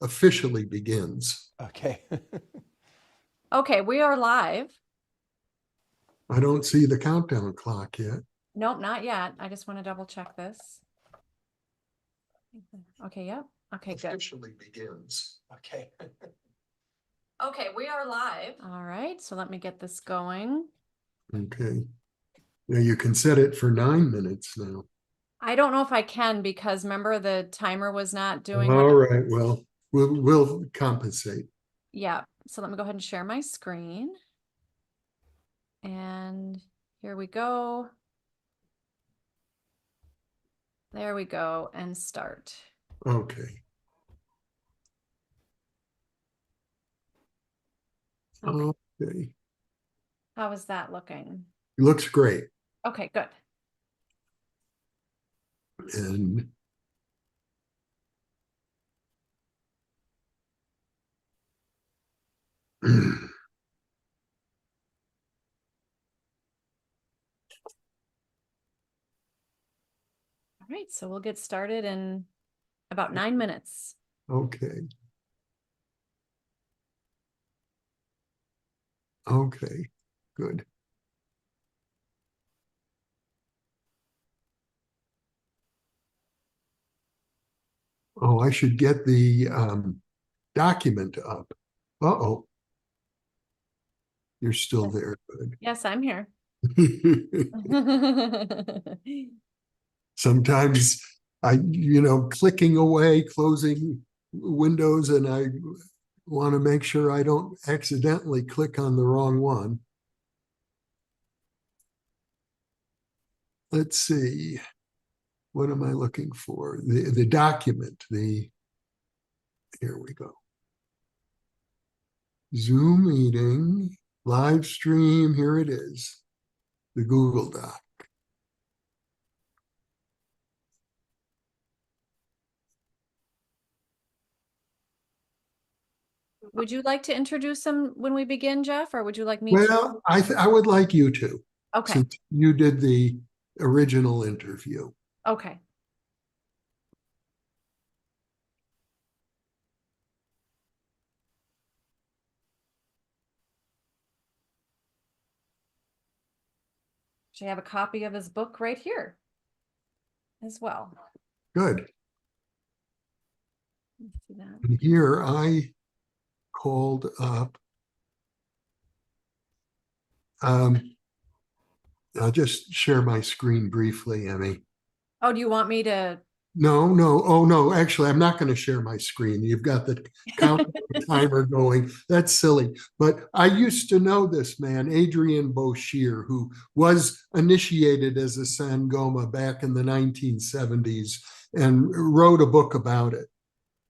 officially begins. Okay. Okay, we are live. I don't see the countdown clock yet. Nope, not yet. I just want to double check this. Okay, yep. Okay, good. Officially begins. Okay. Okay, we are live. All right, so let me get this going. Okay. Now you can set it for 9 minutes now. I don't know if I can because remember the timer was not doing All what right. Well, we'll compensate. Yeah, so let me go ahead and share my screen. And here we go. There we go, and start. Okay. Okay. How is that looking? Looks great. Okay, good. And All right, so we'll get started in about 9 minutes. okay. Okay, good. Oh, I should get the document up. Uh-oh. You're still there. Good. Yes, I'm here. Sometimes clicking away, closing windows, and I want to make sure I don't accidentally click on the wrong one. Let's see. What am I looking for? The document, here we go. Zoom meeting, live stream, here it is, the Google Doc. Would you like to introduce them when we begin, Jeff, or would you like me to? Well, I would like you to. Okay. Since you did the original interview. Okay. I have a copy of his book right here as well. Good. Let's see that. And here I called up. I'll just share my screen briefly, Emmy. Oh, do you want me to? No. Oh, no. Actually, I'm not going to share my screen. You've got the countdown timer going. That's silly. But I used to know this man, Adrian Boshier, who was initiated as a Sangoma back in the 1970s and wrote a book about it.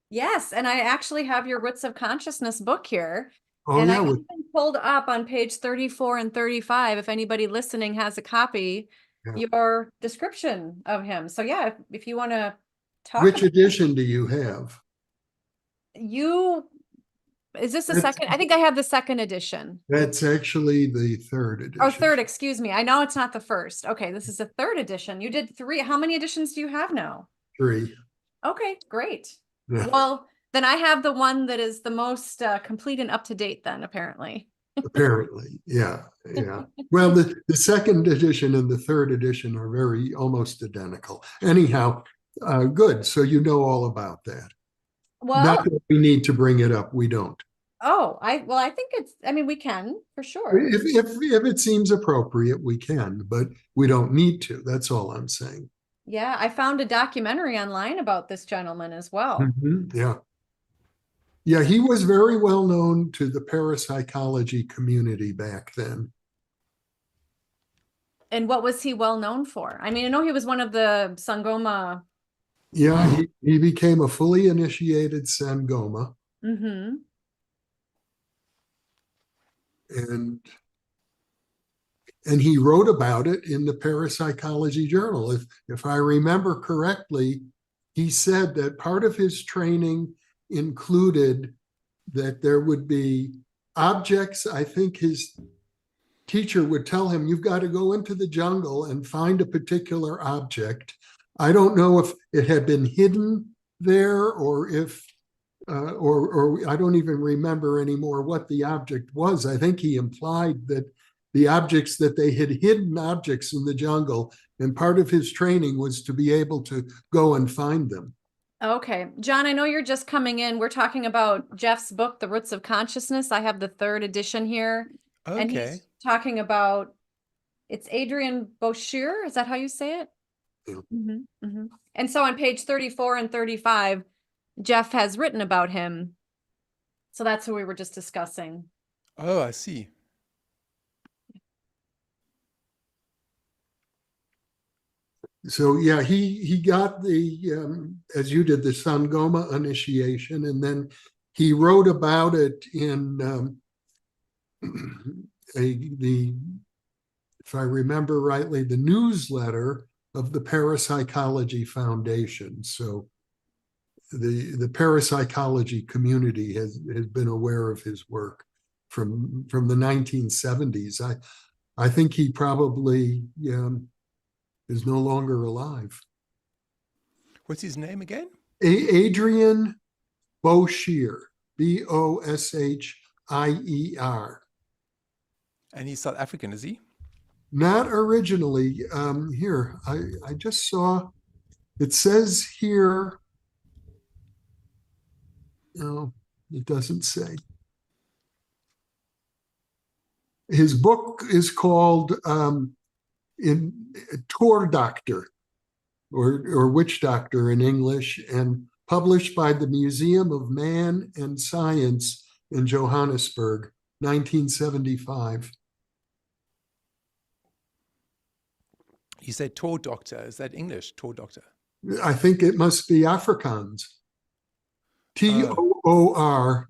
Yes, and I actually have your Roots of Consciousness book here. Oh, and yeah. I even pulled up on page 34 and 35, if anybody listening has a copy, your description of him. So yeah, if you want to talk. Which edition do you have? Is this the second? I think I have the second edition. That's actually the third edition. Oh, third, excuse me. I know it's not the first. Okay, this is the third edition. You did 3. How many editions do you have now? 3. Okay, great. Yeah. Well, then I have the one that is the most complete and up to date then, apparently. Apparently, yeah. Well, the second edition and the third edition are almost identical. Anyhow, good. So you know all about that. Well, not that we need to bring it up. We don't. Oh, I think we can for sure. If it seems appropriate, we can, but we don't need to. That's all I'm saying. Yeah, I found a documentary online about this gentleman as well. Mm-hmm. Yeah, he was very well known to the parapsychology community back then. And what was he well known for? I mean, I know he was one of the Sangoma. Yeah, he became a fully initiated Sangoma. Mm-hmm. And he wrote about it in the Parapsychology Journal. If I remember correctly, he said that part of his training included that there would be objects. I think his teacher would tell him, you've got to go into the jungle and find a particular object. I don't know if it had been hidden there or if or I don't even remember anymore what the object was. I think he implied that the objects that they had hidden objects in the jungle, and part of his training was to be able to go and find them. Okay. John, I know you're just coming in. We're talking about Jeff's book, The Roots of Consciousness. I have the 3rd edition here. And Okay. he's talking about, it's Adrian Boshier. Is that how you say it? Yeah. And so on page 34 and 35, Jeff has written about him. So that's who we were just discussing. Oh, I see. So yeah, he got the as you did, the Sangoma initiation, and then he wrote about it in if I remember rightly, the newsletter of the Parapsychology Foundation. So the parapsychology community has been aware of his work from the 1970s. I think he probably is no longer alive. What's his name again? Adrian Boshier, Boshier. And he's South African, is he? Not originally. Here, I just saw, it says here, no, it doesn't say. His book is called in Tour Doctor, or Witch Doctor in English, and published by the Museum of Man and Science in Johannesburg, 1975. You said Tour Doctor. Is that English? Tour Doctor. I think it must be Afrikaans. Toordokter.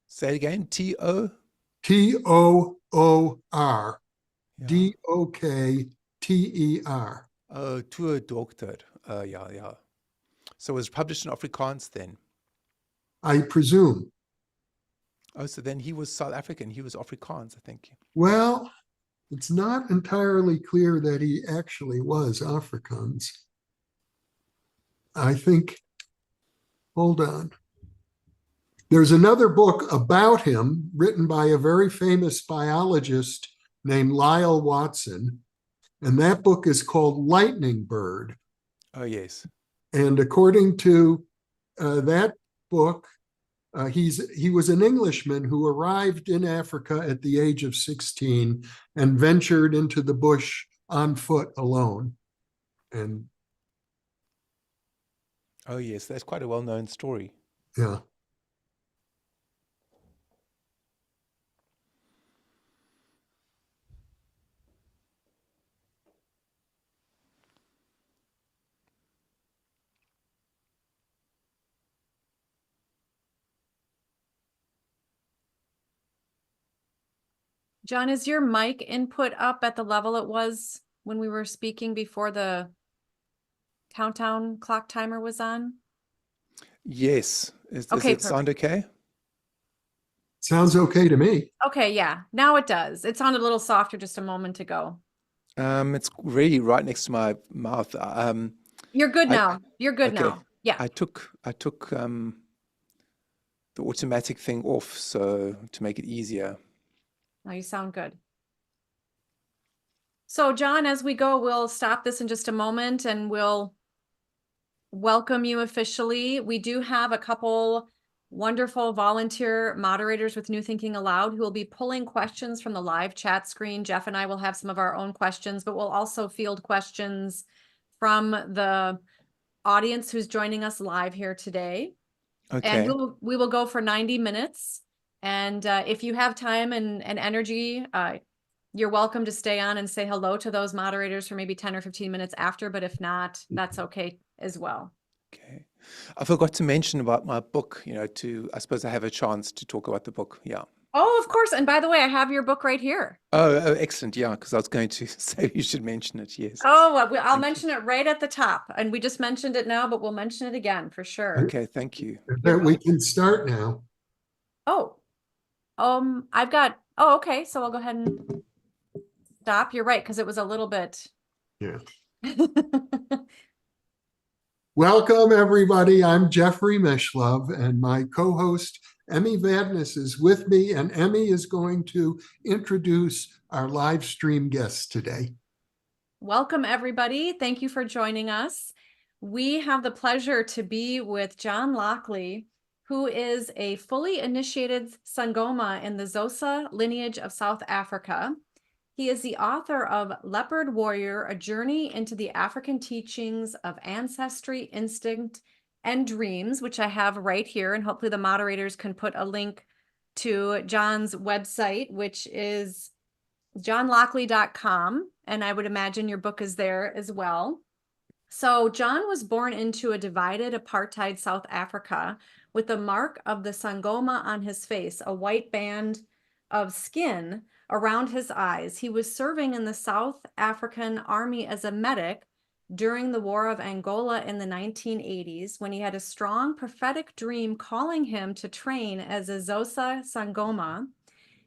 Say it again. T-O? Toordokter. Oh, Tour Doctor. Yeah. So it was published in Afrikaans then? I presume. Oh, so then he was South African. He was Afrikaans, I think. Well, it's not entirely clear that he actually was Afrikaans. I think, hold on. There's another book about him written by a very famous biologist named Lyle Watson, and that book is called Lightning Bird. Oh, yes. And according to that book, he was an Englishman who arrived in Africa at the age of 16 and ventured into the bush on foot alone. And oh, yes, that's quite a well-known story. yeah. John, is your mic input up at the level it was when we were speaking before the countdown clock timer was on? Yes. Does Okay, it sound okay? Sounds okay to me. Okay, yeah, now it does. It sounded a little softer just a moment ago. It's really right next to my mouth. You're good I- now. You're good okay. now. Yeah. I took the automatic thing off, so to make it easier. Now you sound good. So John, as we go, we'll stop this in just a moment and we'll welcome you officially. We do have a couple wonderful volunteer moderators with New Thinking Aloud who will be pulling questions from the live chat screen. Jeff and I will have some of our own questions, but we'll also field questions from the audience who's joining us live here today. Okay. And we will go for 90 minutes. And if you have time and energy, you're welcome to stay on and say hello to those moderators for maybe 10 or 15 minutes after. But if not, that's okay as well. Okay. I forgot to mention about my book, I suppose I have a chance to talk about the book. Yeah. Oh, of course. And by the way, I have your book right here. Oh, excellent. Yeah, because I was going to say you should mention it. Yes. Oh, I'll mention it right at the top. And we just mentioned it now, but we'll mention it again for sure. Okay, thank you. That we can start now. Oh, okay. So I'll go ahead and stop. You're right, because it was a little bit. Yeah. Welcome, everybody. I'm Jeffrey Mishlove, and my co-host Emmy Vadnais is with me, and Emmy is going to introduce our live stream guests today. Welcome, everybody. Thank you for joining us. We have the pleasure to be with John Lockley, who is a fully initiated Sangoma in the Xhosa lineage of South Africa. He is the author of Leopard Warrior, A Journey into the African Teachings of Ancestry, Instinct, and Dreams, which I have right here, and hopefully the moderators can put a link to John's website, which is johnlockley.com, and I would imagine your book is there as well. So John was born into a divided apartheid South Africa with the mark of the Sangoma on his face, a white band of skin around his eyes. He was serving in the South African Army as a medic during the War of Angola in the 1980s, when he had a strong prophetic dream calling him to train as a Xhosa Sangoma.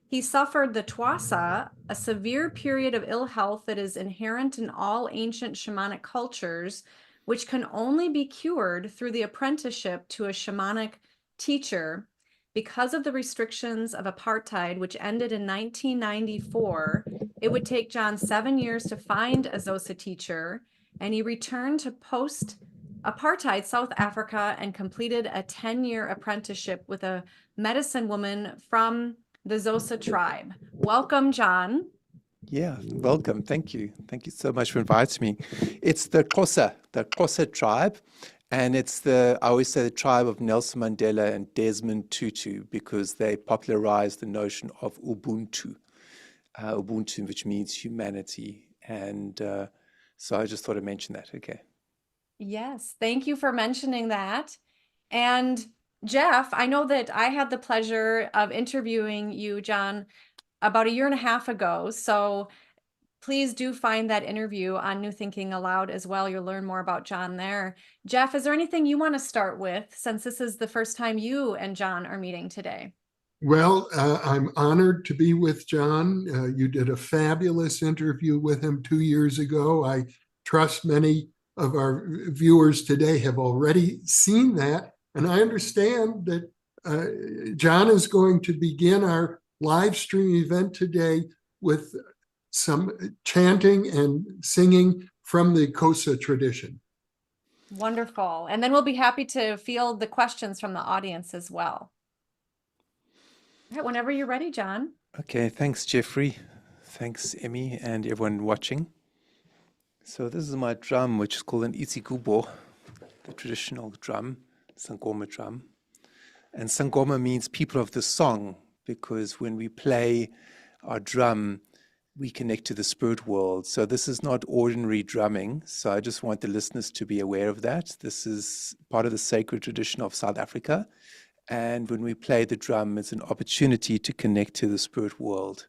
He suffered the Twasa, a severe period of ill health that is inherent in all ancient shamanic cultures, which can only be cured through the apprenticeship to a shamanic teacher. Because of the restrictions of apartheid, which ended in 1994, it would take John 7 years to find a Xhosa teacher, and he returned to post-apartheid South Africa and completed a 10-year apprenticeship with a medicine woman from the Xhosa tribe. Welcome, John. Yeah, welcome. Thank you. Thank you so much for inviting me. It's the Xhosa tribe, and it's I always say the tribe of Nelson Mandela and Desmond Tutu, because they popularized the notion of Ubuntu, which means humanity. And so I just thought I'd mention that. Okay. Yes, thank you for mentioning that. And Jeff, I know that I had the pleasure of interviewing you, John, about 1.5 years ago. So please do find that interview on New Thinking Aloud as well. You'll learn more about John there. Jeff, is there anything you want to start with, since this is the first time you and John are meeting today? Well, I'm honored to be with John. You did a fabulous interview with him 2 years ago. I trust many of our viewers today have already seen that. And I understand that John is going to begin our live stream event today with some chanting and singing from the Xhosa tradition. Wonderful. And then we'll be happy to field the questions from the audience as well. All right, whenever you're ready, John. Okay, thanks, Jeffrey. Thanks, Emmy, and everyone watching. So this is my drum, which is called an isigubo, the traditional drum, Sangoma drum. And Sangoma means people of the song, because when we play our drum, we connect to the spirit world. So this is not ordinary drumming. So I just want the listeners to be aware of that. This is part of the sacred tradition of South Africa. And when we play the drum, it's an opportunity to connect to the spirit world.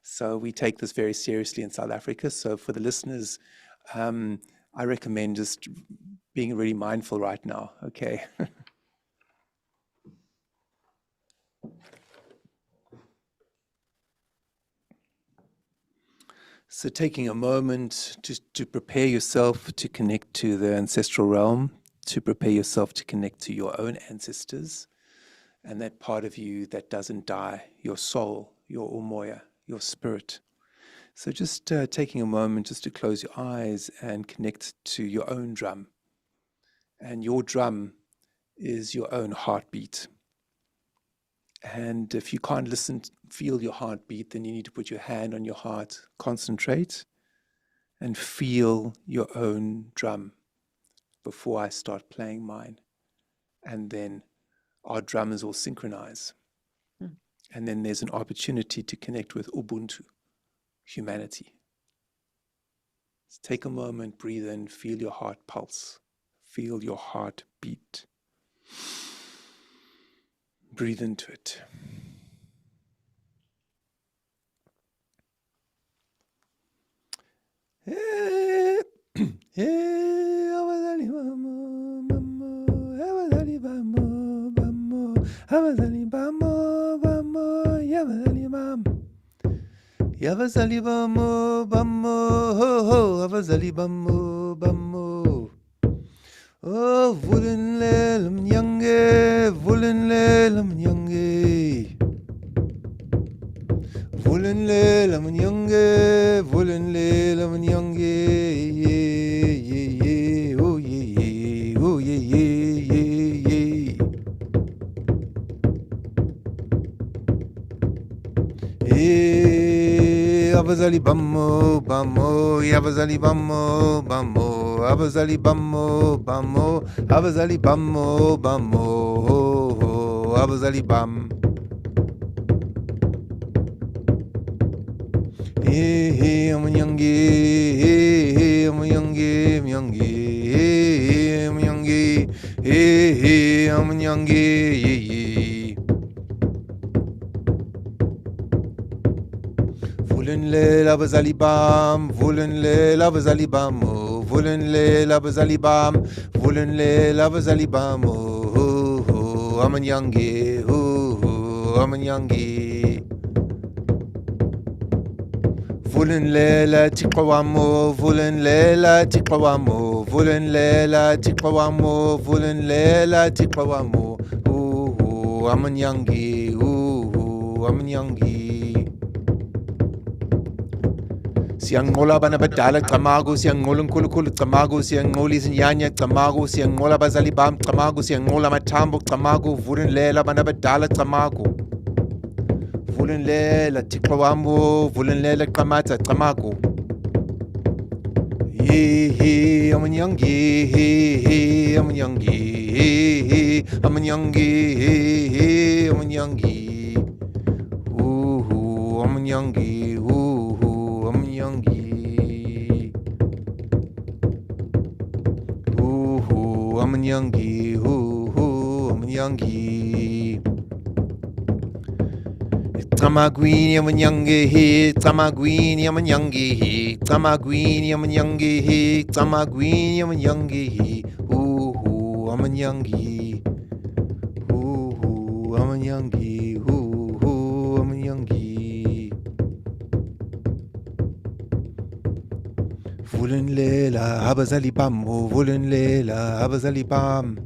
So we take this very seriously in South Africa. So for the listeners, I recommend just being really mindful right now. Okay. So taking a moment to prepare yourself to connect to the ancestral realm, to prepare yourself to connect to your own ancestors and that part of you that doesn't die, your soul, your umoya, your spirit. So just taking a moment just to close your eyes and connect to your own drum. And your drum is your own heartbeat. And if you can't feel your heartbeat, then you need to put your hand on your heart, concentrate, and feel your own drum before I start playing mine. And then our drummers will synchronize. And then there's an opportunity to connect with Ubuntu, humanity. Let's take a moment, breathe in, feel your heart pulse, feel your heart beat. Breathe into it. Yavazali bamo bamo ho ho avazali bamo bamo Oh, Vulenlela Mnyange, Vulenlela Mnyange. Vulenlela Mnyange, Vulenlela Mnyange. Yeah, yeah, yeah, oh yeah, yeah, oh yeah, yeah, yeah, yeah. Abazali bamo, bamo, abazali bamo, bamo, abazali bamo, bamo, abazali bamo, bamo, abazali bam. Amanyangi, amanyangi, amanyangi, amanyangi, amanyangi. Vulenle labazali bam, vulenle labazali bam, vulenle labazali bam, vulenle labazali bam, amanyangi, amanyangi. Vulenlela tiqawamo, vulenlela tiqawamo, vulenlela tiqawamo, vulenlela tiqawamo, amanyangi, amanyangi. Siyanqola abana abadala Camagu, siyanqola uNkulunkulu Camagu, siyanqola izinyanya Camagu, siyanqola abazali bam Camagu, siyanqola amathambo Camagu, vulenlela abana abadala Camagu. Vulenlela Thixo wam, vulenlela Qamatha Camagu. Amanyangi, amanyangi, amanyangi, amanyangi. Amanyangi, amanyangi. Amanyangi, amanyangi. Tamaguini amanyangi, tamaguini amanyangi, tamaguini amanyangi, tamaguini amanyangi. Amanyangi, amanyangi, amanyangi. Vulenlela abazali bam, vulenlela abazali bam.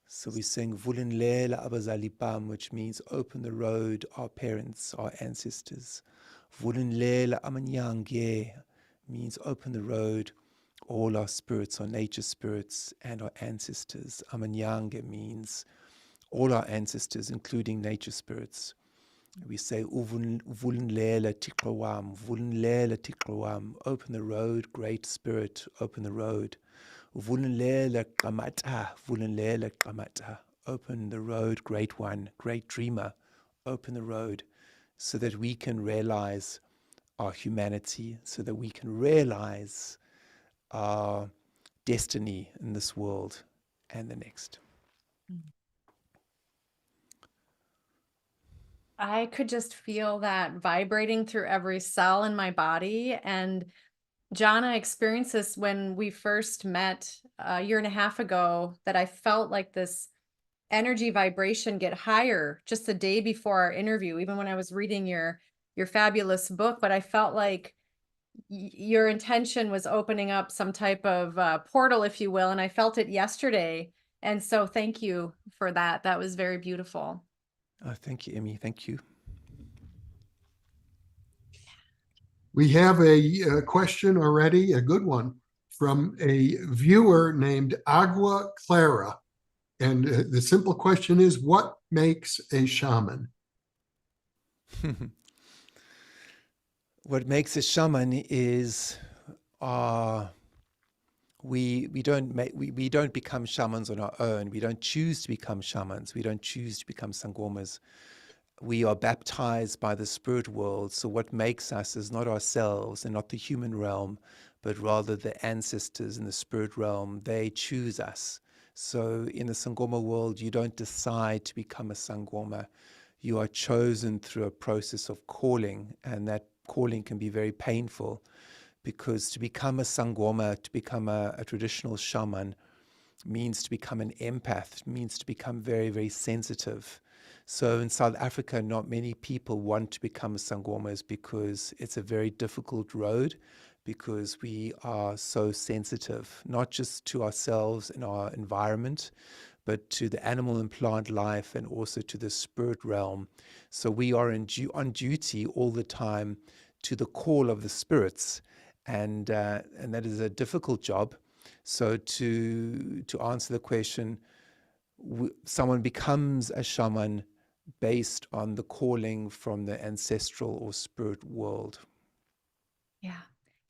So we sing Vulenlela abazali bam, which means open the road, our parents, our ancestors. Vulenlela amanyange means open the road, all our spirits, our nature spirits, and our ancestors. Amanyange means all our ancestors, including nature spirits. We say Vulenlela tiqawam, Vulenlela tiqawam, open the road, great spirit, open the road. Vulenlela Qamata, Vulenlela Qamata, open the road, great one, great dreamer, open the road, so that we can realize our humanity, so that we can realize our destiny in this world and the next. I could just feel that vibrating through every cell in my body. And Jana experienced this when we first met a year and a half ago, that I felt like this energy vibration get higher just the day before our interview, even when I was reading your fabulous book. But I felt like your intention was opening up some type of portal, if you will, and I felt it yesterday. And so thank you for that. That was very beautiful. Oh, thank you, Emmy. Thank you. We have a question already, a good one, from a viewer named Agua Clara. And the simple question is, what makes a shaman? What makes a shaman is we don't become shamans on our own. We don't choose to become shamans. We don't choose to become sangomas. We are baptized by the spirit world. So what makes us is not ourselves and not the human realm, but rather the ancestors in the spirit realm. They choose us. So in the Sangoma world, you don't decide to become a Sangoma. You are chosen through a process of calling, and that calling can be very painful, because to become a Sangoma, to become a traditional shaman, means to become an empath, means to become very, very sensitive. So in South Africa, not many people want to become sangomas because it's a very difficult road, because we are so sensitive, not just to ourselves and our environment, but to the animal and plant life, and also to the spirit realm. So we are on duty all the time to the call of the spirits, and that is a difficult job. So to answer the question, someone becomes a shaman based on the calling from the ancestral or spirit world. Yeah.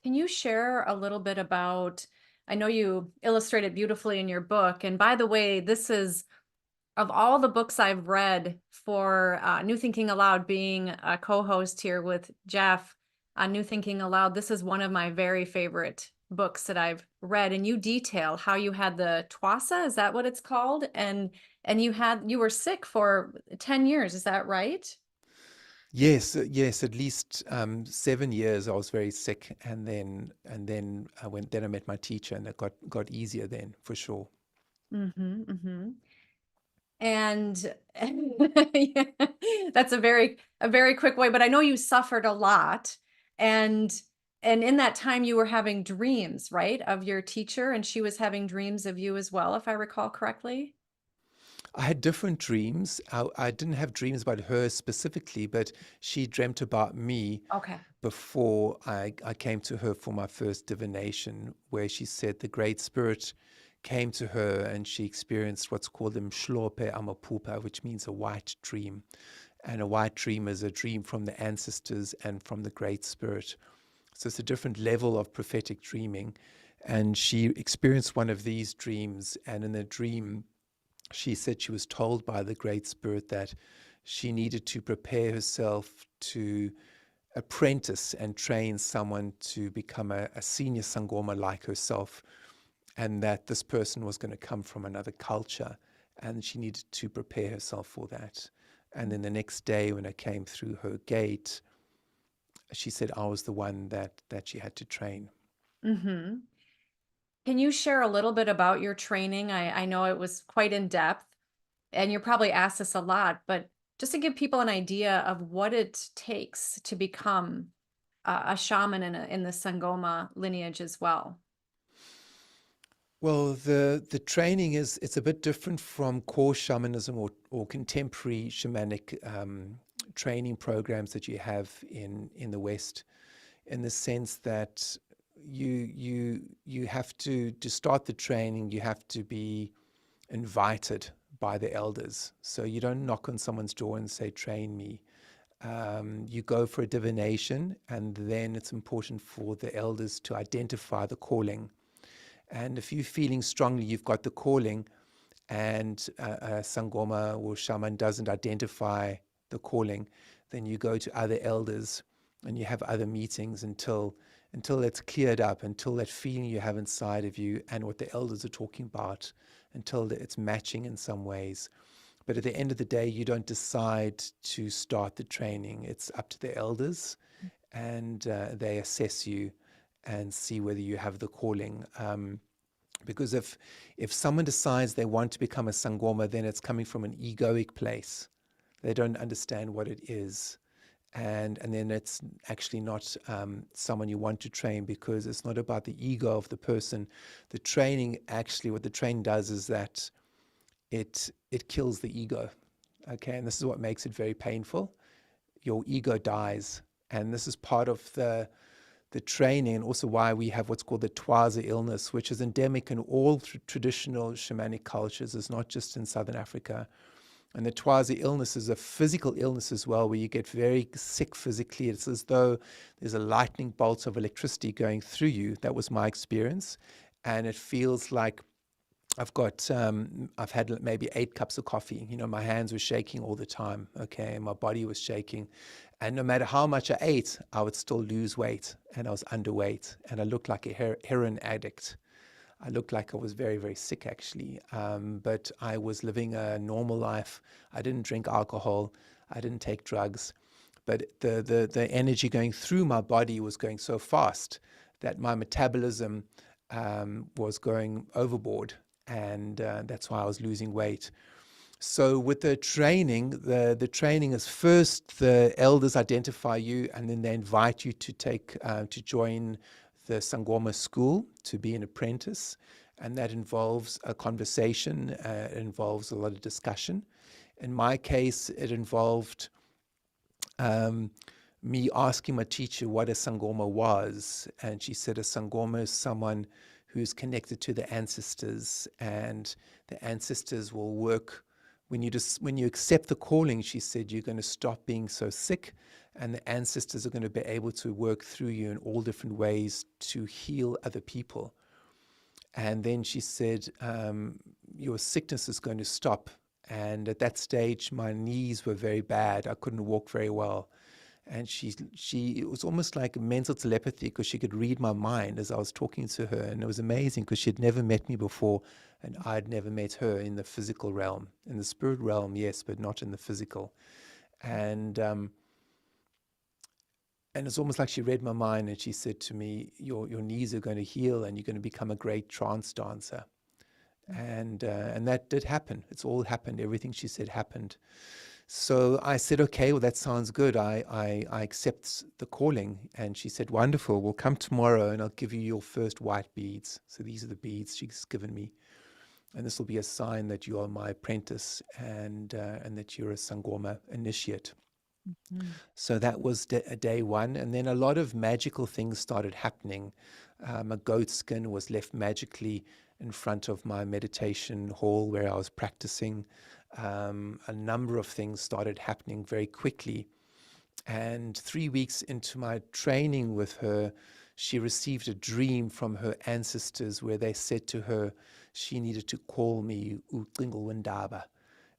Can you share a little bit about, I know you illustrate it beautifully in your book. And by the way, this is, of all the books I've read for New Thinking Aloud, being a co-host here with Jeff on New Thinking Aloud, this is one of my very favorite books that I've read. And you detail how you had the twasa, is that what it's called? And you were sick for 10 years, is that right? Yes, at least 7 years I was very sick, and then I met my teacher, and it got easier then, for sure. Mm-hmm, mm-hmm. And yeah, that's a very quick way, but I know you suffered a lot, and in that time you were having dreams, right, of your teacher, and she was having dreams of you as well, if I recall correctly. I had different dreams. I didn't have dreams about her specifically, but she dreamt about me Okay. before I came to her for my first divination, where she said the Great Spirit came to her and she experienced what's called the Mshlope Amapupa, which means a white dream. And a white dream is a dream from the ancestors and from the Great Spirit. So it's a different level of prophetic dreaming. And she experienced one of these dreams, and in the dream, she said she was told by the Great Spirit that she needed to prepare herself to apprentice and train someone to become a senior sangoma like herself, and that this person was going to come from another culture, and she needed to prepare herself for that. And then the next day, when I came through her gate, she said I was the one that she had to train. Mm-hmm. Can you share a little bit about your training? I know it was quite in depth, and you're probably asked this a lot, but just to give people an idea of what it takes to become a shaman in the Sangoma lineage as well. Well, the training it's a bit different from core shamanism or contemporary shamanic training programs that you have in the West, in the sense that you have to start the training, you have to be invited by the elders. So you don't knock on someone's door and say, train me. You go for a divination, and then it's important for the elders to identify the calling. And if you're feeling strongly you've got the calling, and a sangoma or shaman doesn't identify the calling, then you go to other elders and you have other meetings until it's cleared up, until that feeling you have inside of you and what the elders are talking about, until it's matching in some ways. But at the end of the day, you don't decide to start the training. It's up to the elders, and they assess you and see whether you have the calling. Because if someone decides they want to become a sangoma, then it's coming from an egoic place. They don't understand what it is. And then it's actually not someone you want to train, because it's not about the ego of the person. The training, actually, what the training does is that it kills the ego. Okay, and this is what makes it very painful. Your ego dies, and this is part of the training, and also why we have what's called the Twaza illness, which is endemic in all traditional shamanic cultures. It's not just in Southern Africa. And the Twaza illness is a physical illness as well, where you get very sick physically. It's as though there's a lightning bolt of electricity going through you. That was my experience. And it feels like I've had maybe 8 cups of coffee. My hands were shaking all the time. Okay. And my body was shaking. And no matter how much I ate, I would still lose weight, and I was underweight, and I looked like a heroin addict. I looked like I was very, very sick, actually. But I was living a normal life. I didn't drink alcohol. I didn't take drugs. But the energy going through my body was going so fast that my metabolism was going overboard. And that's why I was losing weight. So with the training, the training is first the elders identify you, and then they invite you to to join the Sangoma school to be an apprentice, and that involves a conversation. It involves a lot of discussion. In my case, it involved me asking my teacher what a Sangoma was, and she said a Sangoma is someone who's connected to the ancestors, and the ancestors will work. When you accept the calling, she said, you're going to stop being so sick, and the ancestors are going to be able to work through you in all different ways to heal other people. And then she said, your sickness is going to stop. And at that stage, my knees were very bad. I couldn't walk very well. And it was almost like mental telepathy, because she could read my mind as I was talking to her. And it was amazing because she'd never met me before, and I'd never met her in the physical realm. In the spirit realm, yes, but not in the physical. And it's almost like she read my mind, and she said to me, your knees are going to heal, and you're going to become a great trance dancer. And that did happen. It's all happened. Everything she said happened. So I said, okay, well, that sounds good. I accept the calling. And she said, wonderful, we'll come tomorrow and I'll give you your first white beads. So these are the beads she's given me. And this will be a sign that you are my apprentice, and that you're a Sangoma initiate. So that was day one. And then a lot of magical things started happening. A goat skin was left magically in front of my meditation hall where I was practicing. A number of things started happening very quickly. And 3 weeks into my training with her, she received a dream from her ancestors where they said to her she needed to call me Uqingulwindaba,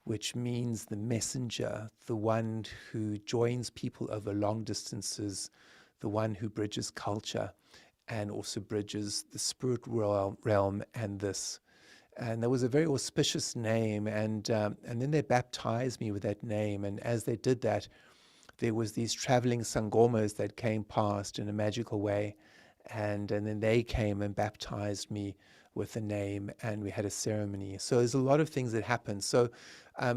which means the messenger, the one who joins people over long distances, the one who bridges culture and also bridges the spirit realm and this. And that was a very auspicious name, and then they baptized me with that name. And as they did that, there was these traveling sangomas that came past in a magical way, and then they came and baptized me with the name, and we had a ceremony. So there's a lot of things that happened. So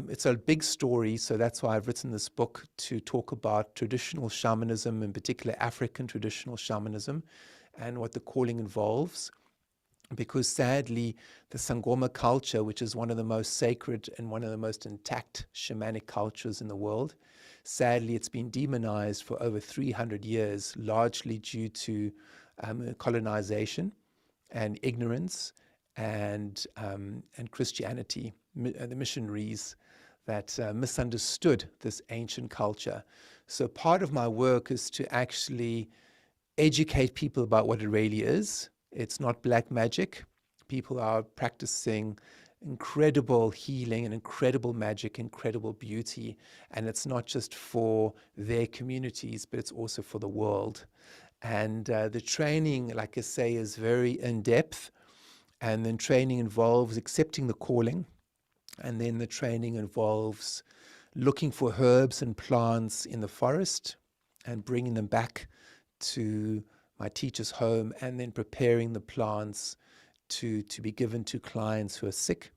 it's a big story. So that's why I've written this book, to talk about traditional shamanism, in particular African traditional shamanism, and what the calling involves. Because sadly, the Sangoma culture, which is one of the most sacred and one of the most intact shamanic cultures in the world, sadly, it's been demonized for over 300 years, largely due to colonization and ignorance and Christianity, the missionaries that misunderstood this ancient culture. So part of my work is to actually educate people about what it really is. It's not black magic. People are practicing incredible healing and incredible magic, incredible beauty. And it's not just for their communities, but it's also for the world. And the training, like I say, is very in-depth. And then training involves accepting the calling. And then the training involves looking for herbs and plants in the forest and bringing them back to my teacher's home, and then preparing the plants to be given to clients who are sick.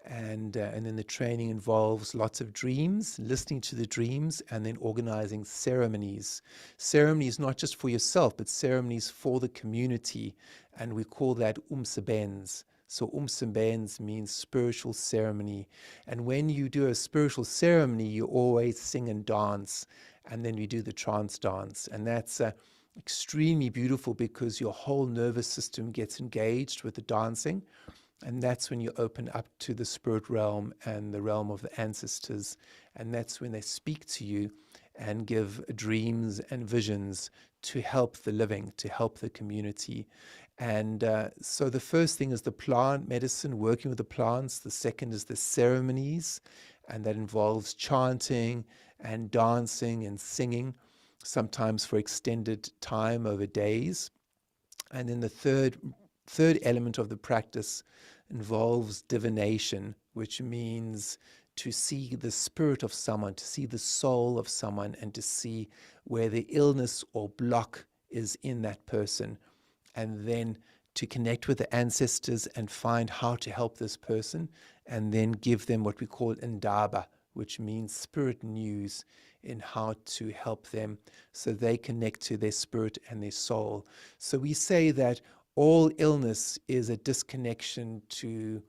And then the training involves lots of dreams, listening to the dreams, and then organizing ceremonies. Ceremonies not just for yourself, but ceremonies for the community. And we call that umsebenz. So umsebenz means spiritual ceremony. And when you do a spiritual ceremony, you always sing and dance. And then we do the trance dance. And that's extremely beautiful, because your whole nervous system gets engaged with the dancing. And that's when you open up to the spirit realm and the realm of the ancestors. And that's when they speak to you and give dreams and visions to help the living, to help the community. And so the first thing is the plant medicine, working with the plants. The second is the ceremonies, and that involves chanting and dancing and singing, sometimes for extended time over days. And then the third element of the practice involves divination, which means to see the spirit of someone, to see the soul of someone, and to see where the illness or block is in that person, and then to connect with the ancestors and find how to help this person, and then give them what we call indaba, which means spirit news in how to help them so they connect to their spirit and their soul. So we say that all illness is a disconnection to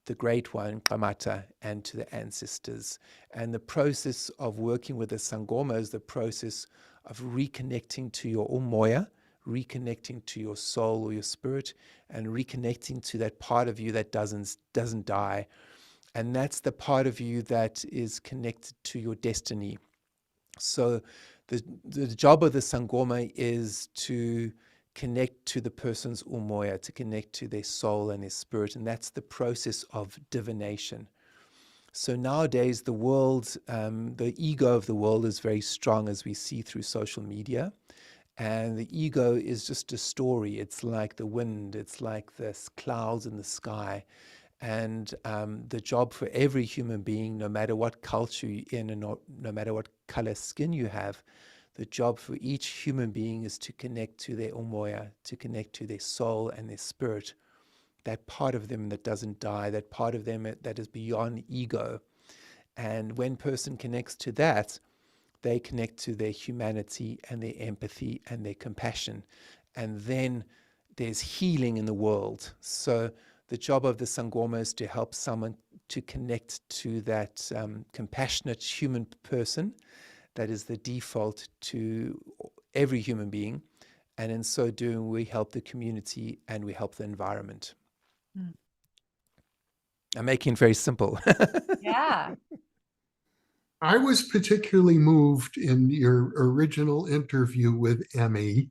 the Great One, Kamata, and to the ancestors. And the process of working with the Sangoma is the process of reconnecting to your Umoya, reconnecting to your soul or your spirit, and reconnecting to that part of you that doesn't die. And that's the part of you that is connected to your destiny. So the job of the Sangoma is to connect to the person's umoya, to connect to their soul and their spirit, and that's the process of divination. So nowadays, the world, the ego of the world is very strong, as we see through social media. And the ego is just a story. It's like the wind. It's like the clouds in the sky. And the job for every human being, no matter what culture you're in and no matter what color skin you have, the job for each human being is to connect to their umoya, to connect to their soul and their spirit, that part of them that doesn't die, that part of them that is beyond ego. And when person connects to that, they connect to their humanity and their empathy and their compassion. And then there's healing in the world. So the job of the Sangoma is to help someone to connect to that compassionate human person that is the default to every human being. And in so doing, we help the community and we help the environment. I'm making it very simple. Yeah. I was particularly moved in your original interview with Emmy,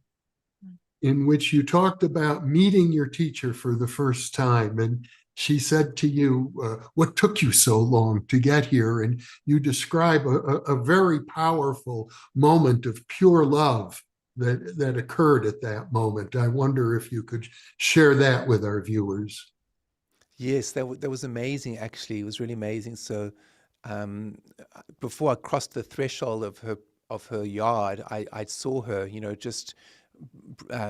in which you talked about meeting your teacher for the first time. And she said to you, what took you so long to get here? And you describe a very powerful moment of pure love that occurred at that moment. I wonder if you could share that with our viewers. Yes, that was amazing, actually. It was really amazing. So before I crossed the threshold of her yard, I saw her, just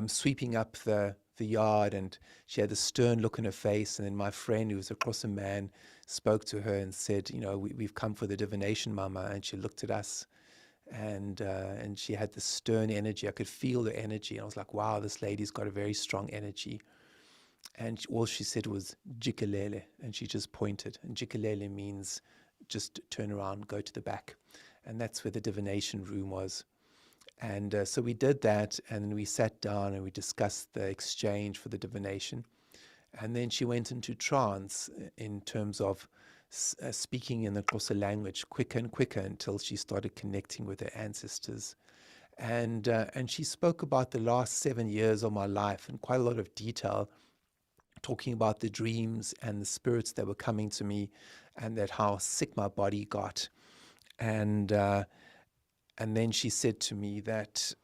sweeping up the yard, and she had a stern look in her face. And then my friend, who was a Xhosa man, spoke to her and said, we've come for the divination, Mama. And she looked at us, and she had this stern energy. I could feel the energy, and I was like, wow, this lady's got a very strong energy. And all she said was jikelele, and she just pointed. And jikelele means just turn around, go to the back. And that's where the divination room was. And so we did that, and we sat down and we discussed the exchange for the divination. And then she went into trance in terms of speaking in the Xhosa language quicker and quicker until she started connecting with her ancestors. And she spoke about the last 7 years of my life in quite a lot of detail, talking about the dreams and the spirits that were coming to me, and that how sick my body got. And then she said to me that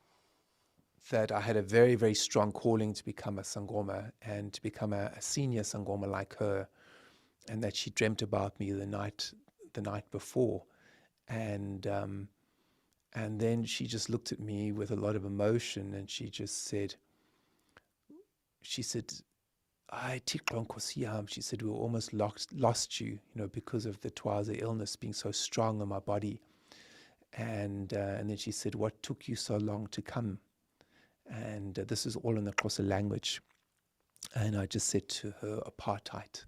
I had a very, very strong calling to become a Sangoma and to become a senior Sangoma like her, and that she dreamt about me the night before. And then she just looked at me with a lot of emotion, and she said, she said, we almost lost you, because of the Twaza illness being so strong in my body. And then she said, what took you so long to come? And this is all in the Xhosa language. And I just said to her, apartheid,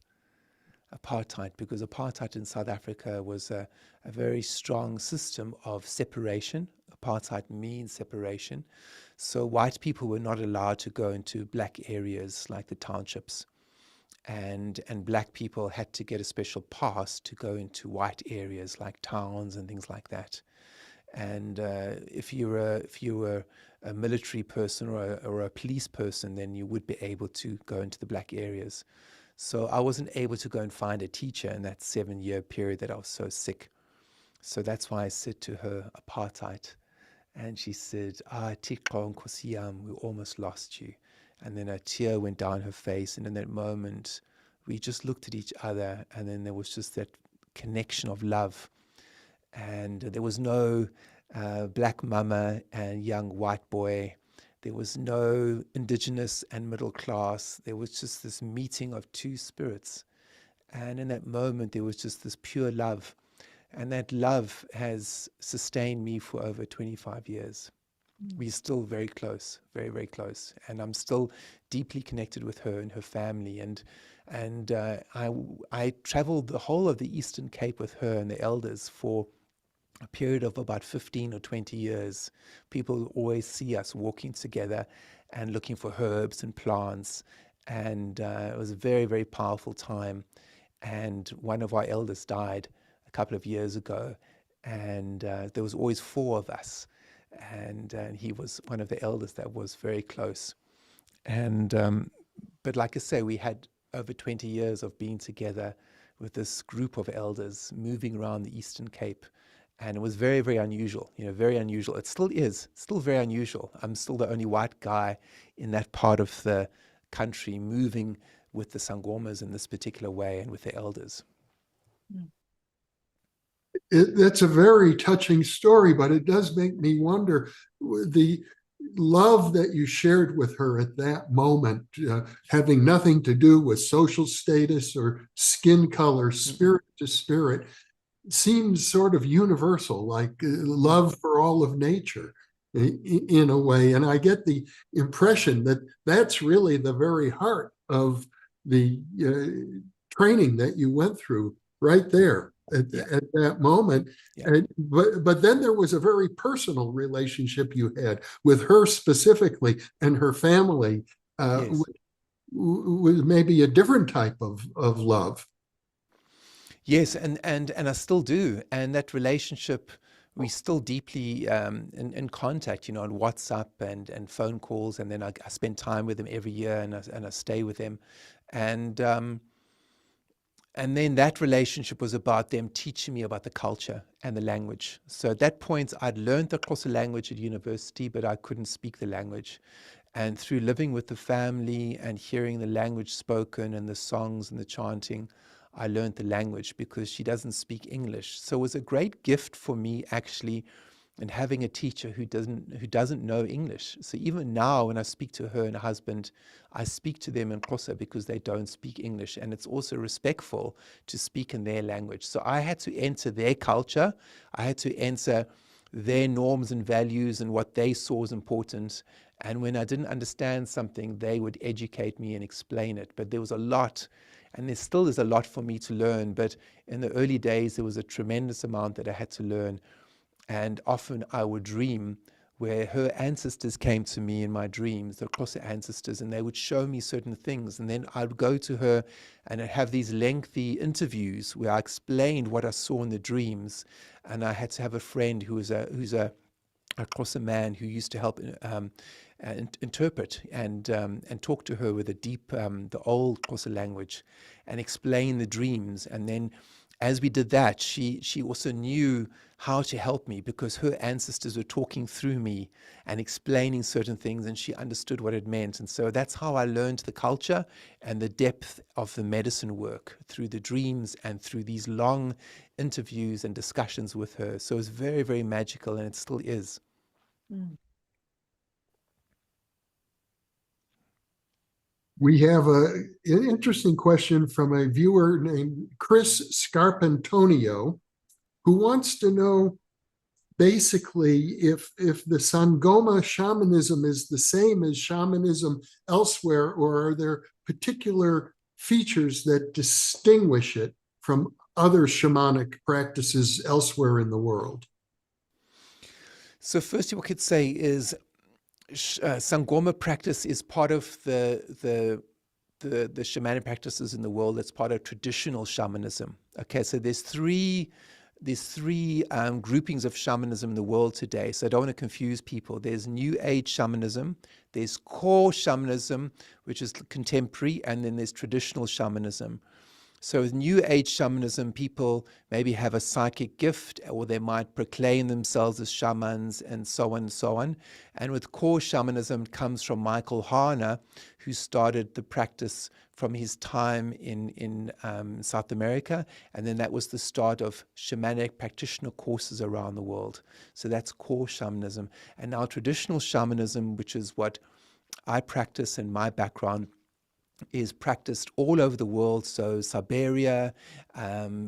because apartheid in South Africa was a very strong system of separation. Apartheid means separation. So white people were not allowed to go into black areas like the townships. And black people had to get a special pass to go into white areas like towns and things like that. And if you were a military person or a police person, then you would be able to go into the black areas. So I wasn't able to go and find a teacher in that 7-year period that I was so sick. So that's why I said to her, apartheid. And she said, Tikro Nkosi yam, we almost lost you. And then a tear went down her face. And in that moment, we just looked at each other. And then there was just that connection of love. And there was no black mama and young white boy. There was no indigenous and middle class. There was just this meeting of two spirits. And in that moment, there was just this pure love. And that love has sustained me for over 25 years. We're still very close, very, very close. And I'm still deeply connected with her and her family. And I traveled the whole of the Eastern Cape with her and the elders for a period of about 15 or 20 years. People always see us walking together and looking for herbs and plants. And it was a very, very powerful time. And one of our elders died a couple of years ago. And there was always four of us. And he was one of the elders that was very close. And but like I say, we had over 20 years of being together with this group of elders moving around the Eastern Cape. And it was very, very unusual, very unusual. It still is, still very unusual. I'm still the only white guy in that part of the country moving with the Sangomas in this particular way and with the elders. That's a very touching story, but it does make me wonder the love that you shared with her at that moment, having nothing to do with social status or skin color, spirit to spirit, seems sort of universal, like love for all of nature in a way. And I get the impression that that's really the very heart of the training that you went through right there at that moment. And, but then there was a very personal relationship you had with her specifically and her family, with maybe a different type of love. Yes, and I still do. And that relationship, we still deeply in contact, on WhatsApp and phone calls. And then I spend time with them every year, and I stay with them. And then that relationship was about them teaching me about the culture and the language. So at that point, I'd learned the Xhosa language at university, but I couldn't speak the language. And through living with the family and hearing the language spoken and the songs and the chanting, I learned the language because she doesn't speak English. So it was a great gift for me, actually, and having a teacher who doesn't know English. So even now, when I speak to her and her husband, I speak to them in Xhosa because they don't speak English. And it's also respectful to speak in their language. So I had to enter their culture. I had to enter their norms and values and what they saw as important. And when I didn't understand something, they would educate me and explain it. But there was a lot, and there still is a lot for me to learn. But in the early days, there was a tremendous amount that I had to learn. And often I would dream where her ancestors came to me in my dreams, the Xhosa ancestors, and they would show me certain things. And then I would go to her and I'd have these lengthy interviews where I explained what I saw in the dreams. And I had to have a friend who's a Xhosa man who used to help interpret and talk to her with the old Xhosa language and explain the dreams. And then as we did that, she also knew how to help me because her ancestors were talking through me and explaining certain things, and she understood what it meant. And so that's how I learned the culture and the depth of the medicine work, through the dreams and through these long interviews and discussions with her. So it's very, very magical, and it still is. We have an interesting question from a viewer named Chris Scarpantonio, who wants to know basically if the Sangoma shamanism is the same as shamanism elsewhere, or are there particular features that distinguish it from other shamanic practices elsewhere in the world? So firstly, what I could say is Sangoma practice is part of the shamanic practices in the world. That's part of traditional shamanism. Okay, so there's three groupings of shamanism in the world today. So I don't want to confuse people. There's New Age shamanism, there's core shamanism, which is contemporary, and then there's traditional shamanism. So with New Age shamanism, people maybe have a psychic gift, or they might proclaim themselves as shamans, and so on and so on. And with core shamanism comes from Michael Harner, who started the practice from his time in South America. And then that was the start of shamanic practitioner courses around the world. So that's core shamanism. And now traditional shamanism, which is what I practice in my background, is practiced all over the world. So Siberia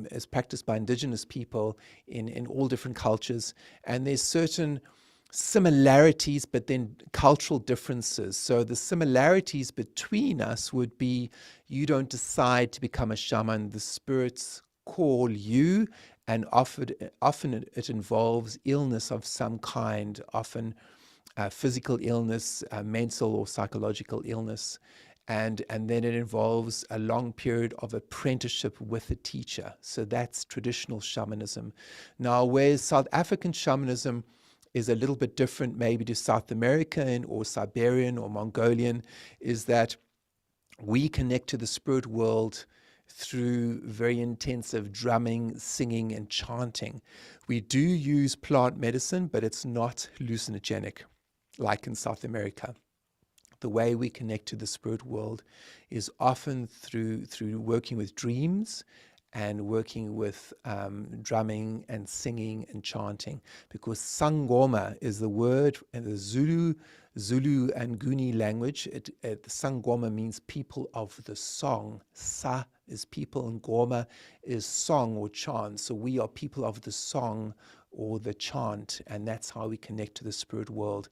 is practiced by indigenous people in all different cultures. And there's certain similarities, but then cultural differences. So the similarities between us would be, you don't decide to become a shaman. The spirits call you, and often it involves illness of some kind, often physical illness, mental or psychological illness. And then it involves a long period of apprenticeship with a teacher. So that's traditional shamanism. Now, whereas South African shamanism is a little bit different maybe to South American or Siberian or Mongolian, is that we connect to the spirit world through very intensive drumming, singing, and chanting. We do use plant medicine, but it's not hallucinogenic like in South America. The way we connect to the spirit world is often through working with dreams and working with drumming and singing and chanting, because Sangoma is the word in the Zulu and Guni language. Sangoma means people of the song. Sa is people and Goma is song or chant. So we are people of the song or the chant, and that's how we connect to the spirit world.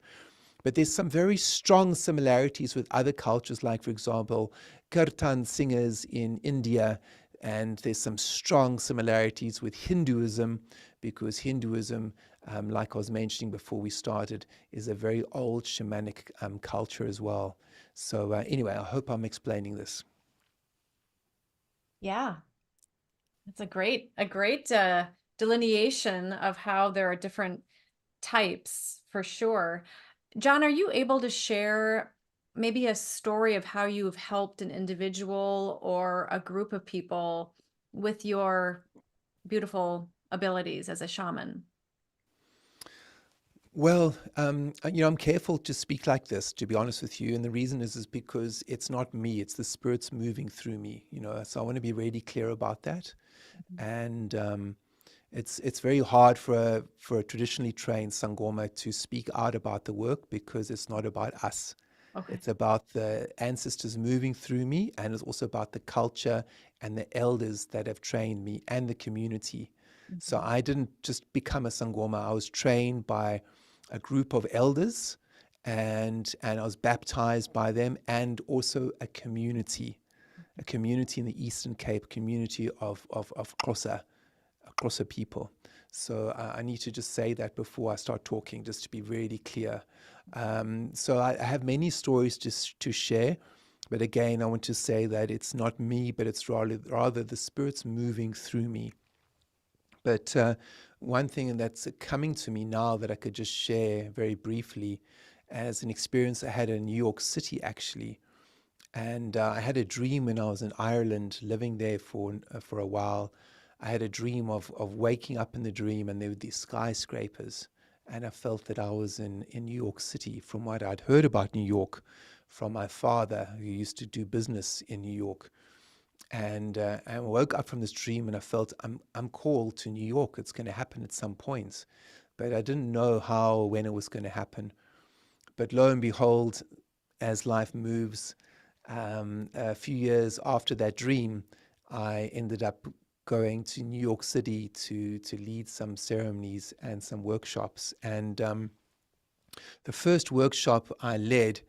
But there's some very strong similarities with other cultures, like, for example, kirtan singers in India. And there's some strong similarities with Hinduism, because Hinduism, like I was mentioning before we started, is a very old shamanic culture as well. So anyway, I hope I'm explaining this. Yeah, that's a great delineation of how there are different types, for sure. John, are you able to share maybe a story of how you've helped an individual or a group of people with your beautiful abilities as a shaman? Well, I'm careful to speak like this, to be honest with you. And the reason is because it's not me, it's the spirits moving through me, so I want to be really clear about that. And it's very hard for a traditionally trained Sangoma to speak out about the work, because it's not about us. Okay. It's about the ancestors moving through me, and it's also about the culture and the elders that have trained me and the community. So I didn't just become a Sangoma. I was trained by a group of elders, and I was baptized by them, and also a community in the Eastern Cape, community of Xhosa people. So I need to just say that before I start talking, just to be really clear. So I have many stories to share, but again, I want to say that it's not me, but it's rather the spirits moving through me. But one thing that's coming to me now that I could just share very briefly, as an experience I had in New York City, actually. And I had a dream when I was in Ireland, living there for a while. I had a dream of waking up in the dream, and there were these skyscrapers. And I felt that I was in New York City, from what I'd heard about New York from my father, who used to do business in New York. And I woke up from this dream, and I felt I'm called to New York. It's going to happen at some point. But I didn't know how or when it was going to happen. But lo and behold, as life moves, a few years after that dream, I ended up going to New York City to lead some ceremonies and some workshops. And the first workshop I led,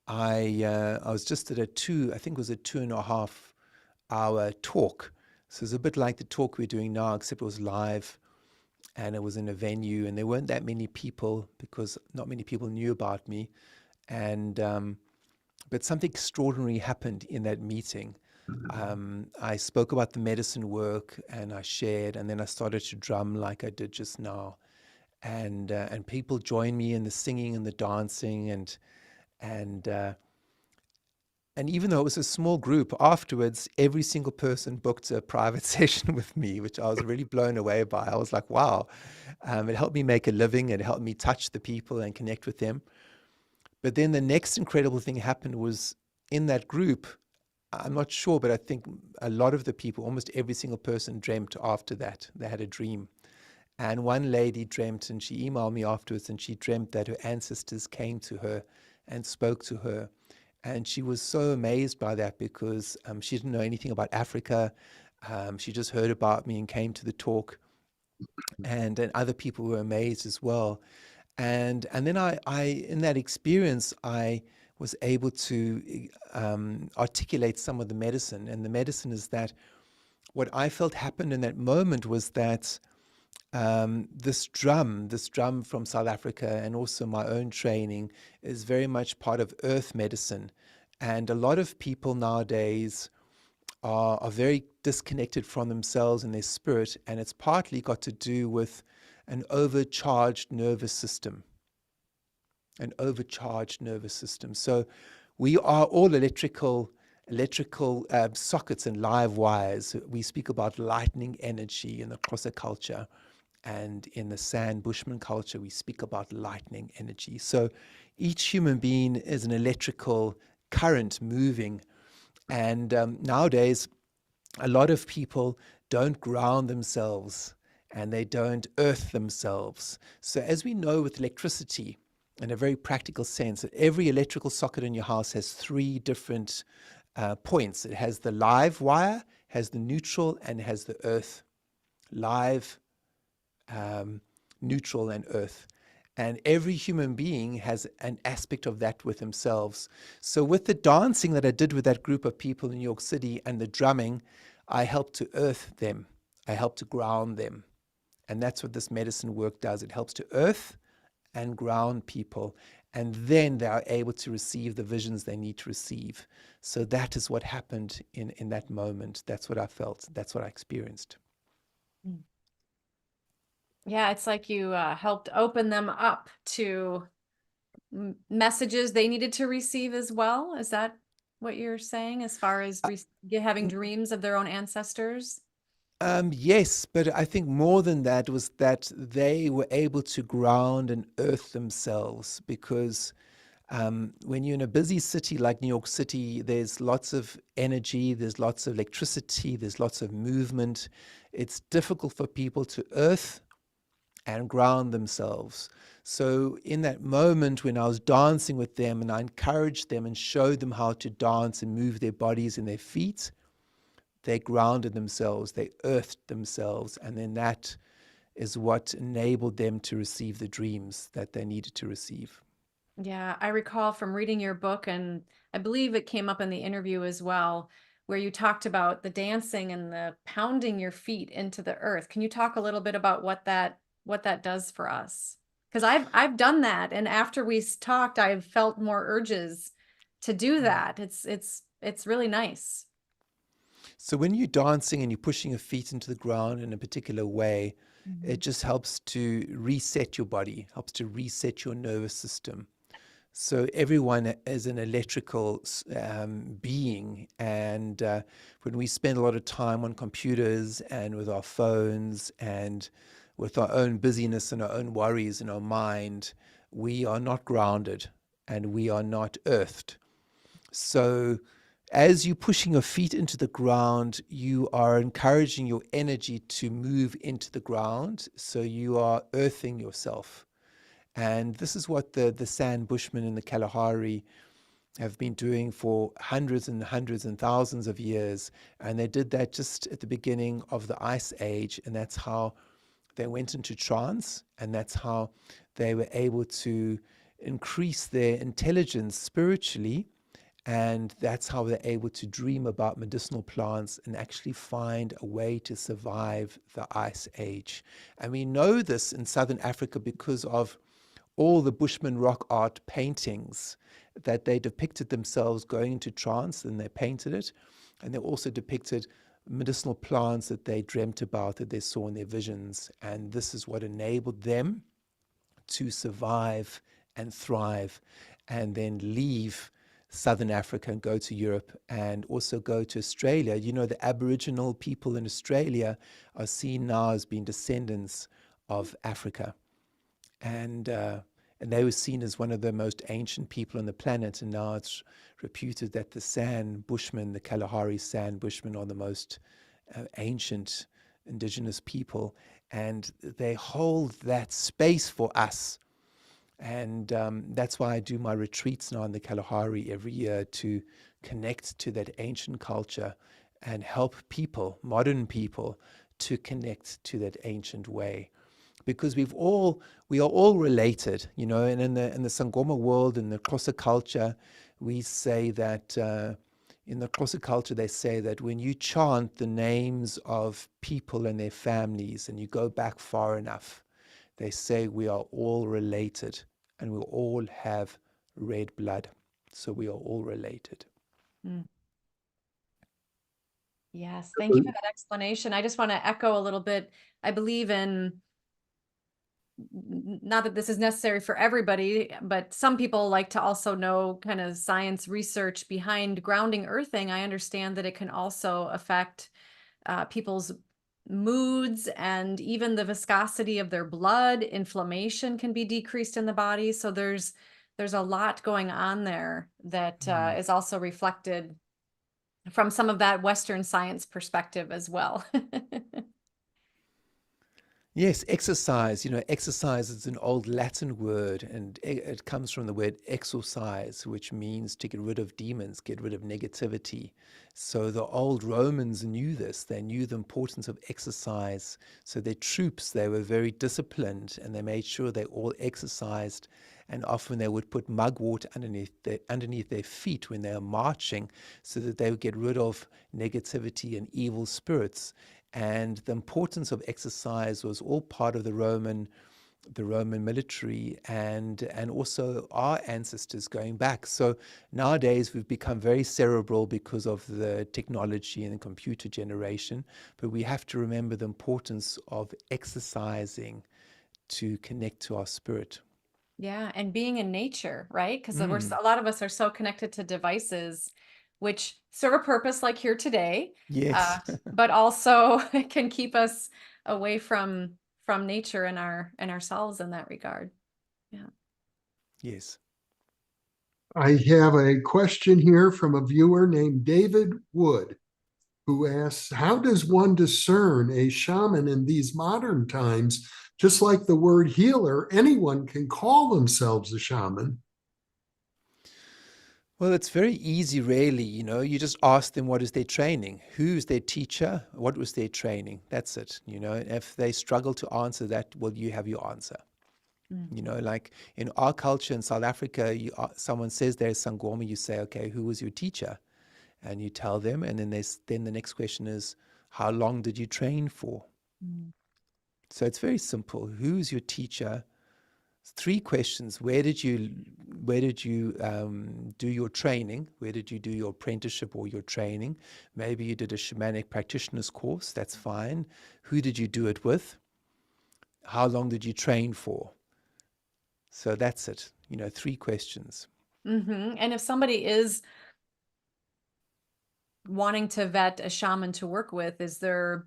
I was just at I think it was a 2.5-hour talk. So it's a bit like the talk we're doing now, except it was live, and it was in a venue, and there weren't that many people, because not many people knew about me. And but something extraordinary happened in that meeting. I spoke about the medicine work, and I shared, and then I started to drum like I did just now, and people joined me in the singing and the dancing, and and even though it was a small group, afterwards, every single person booked a private session with me, which I was really blown away by. I was like, wow, it helped me make a living. It helped me touch the people and connect with them. But then the next incredible thing happened was in that group, I'm not sure, but I think a lot of the people, almost every single person dreamt after that. They had a dream. And one lady dreamt, and she emailed me afterwards, and she dreamt that her ancestors came to her and spoke to her. And she was so amazed by that because she didn't know anything about Africa. She just heard about me and came to the talk. And other people were amazed as well. And then I in that experience, I was able to articulate some of the medicine. And the medicine is that what I felt happened in that moment was that this drum from South Africa, and also my own training, is very much part of earth medicine. And a lot of people nowadays are very disconnected from themselves and their spirit, and it's partly got to do with an overcharged nervous system. So we are all electrical sockets and live wires. We speak about lightning energy in the Xhosa culture, and in the San Bushman culture, we speak about lightning energy. So each human being is an electrical current moving. And nowadays, a lot of people don't ground themselves and they don't earth themselves. So as we know with electricity, in a very practical sense, every electrical socket in your house has 3 different points. It has the live wire, has the neutral, and has the earth. Live, neutral, and earth. And every human being has an aspect of that with themselves. So with the dancing that I did with that group of people in New York City and the drumming, I helped to earth them. I helped to ground them. And that's what this medicine work does. It helps to earth and ground people. And then they are able to receive the visions they need to receive. So that is what happened in that moment. That's what I felt. That's what I experienced. Yeah, it's like you helped open them up to messages they needed to receive as well. Is that what you're saying as far as having dreams of their own ancestors? Yes, but I think more than that was that they were able to ground and earth themselves, because when you're in a busy city like New York City, there's lots of energy, there's lots of electricity, there's lots of movement. It's difficult for people to earth and ground themselves. So in that moment when I was dancing with them and I encouraged them and showed them how to dance and move their bodies and their feet, they grounded themselves, they earthed themselves, and then that is what enabled them to receive the dreams that they needed to receive. Yeah, I recall from reading your book, and I believe it came up in the interview as well, where you talked about the dancing and the pounding your feet into the earth. Can you talk a little bit about what that does for us? Because I've done that, and after we talked, I've felt more urges to do that. It's really nice. So when you're dancing and you're pushing your feet into the ground in a particular way, it just helps to reset your body, helps to reset your nervous system. So everyone is an electrical being, and when we spend a lot of time on computers and with our phones and with our own busyness and our own worries in our mind, we are not grounded and we are not earthed. So as you're pushing your feet into the ground, you are encouraging your energy to move into the ground. So you are earthing yourself. And this is what the San Bushmen and the Kalahari have been doing for hundreds and hundreds and thousands of years. And they did that just at the beginning of the Ice Age. And that's how they went into trance. And that's how they were able to increase their intelligence spiritually. And that's how they're able to dream about medicinal plants and actually find a way to survive the Ice Age. And we know this in Southern Africa because of all the Bushman rock art paintings that they depicted themselves going into trance, and they painted it. And they also depicted medicinal plants that they dreamt about, that they saw in their visions. And this is what enabled them to survive and thrive and then leave Southern Africa and go to Europe and also go to Australia. You know, the Aboriginal people in Australia are seen now as being descendants of Africa. And they were seen as one of the most ancient people on the planet. And now it's reputed that the San Bushmen, the Kalahari San Bushmen, are the most ancient indigenous people. And they hold that space for us. And that's why I do my retreats now in the Kalahari every year, to connect to that ancient culture and help people, modern people, to connect to that ancient way. Because we are all related, you know, and in the Sangoma world, in the Xhosa culture, we say that in the Xhosa culture, they say that when you chant the names of people and their families and you go back far enough, they say we are all related and we all have red blood. So we are all related. Mm. Yes, thank you for that explanation. I just want to echo a little bit. I believe in, not that this is necessary for everybody, but some people like to also know kind of science research behind grounding earthing. I understand that it can also affect people's moods and even the viscosity of their blood. Inflammation can be decreased in the body. So there's a lot going on there that is also reflected from some of that Western science perspective as well. Yes, exercise. You know, exercise is an old Latin word, and it comes from the word exorcise, which means to get rid of demons, get rid of negativity. So the old Romans knew this. They knew the importance of exercise. So their troops, they were very disciplined, and they made sure they all exercised. And often they would put mug water underneath their feet when they were marching, so that they would get rid of negativity and evil spirits. And the importance of exercise was all part of the Roman military and also our ancestors going back. So nowadays we've become very cerebral because of the technology and the computer generation, but we have to remember the importance of exercising to connect to our spirit. Yeah, and being in nature, right? Because a lot of us are so connected to devices, which serve a purpose, like here today, Yes. but also can keep us away from nature and ourselves in that regard. Yeah. Yes. I have a question here from a viewer named David Wood, who asks, how does one discern a shaman in these modern times? Just like the word healer, anyone can call themselves a shaman. Well, it's very easy, really. You know, you just ask them what is their training, who's their teacher, what was their training. That's it. You know, if they struggle to answer that, well, you have your answer. You know, like in our culture in South Africa, someone says they're Sangoma, you say, okay, who was your teacher? And you tell them, and then the next question is, how long did you train for? So it's very simple. Who's your teacher? 3 questions. Where did you do your training? Where did you do your apprenticeship or your training? Maybe you did a shamanic practitioner's course. That's fine. Who did you do it with? How long did you train for? So that's it. You know, 3 questions. And if somebody is wanting to vet a shaman to work with, is there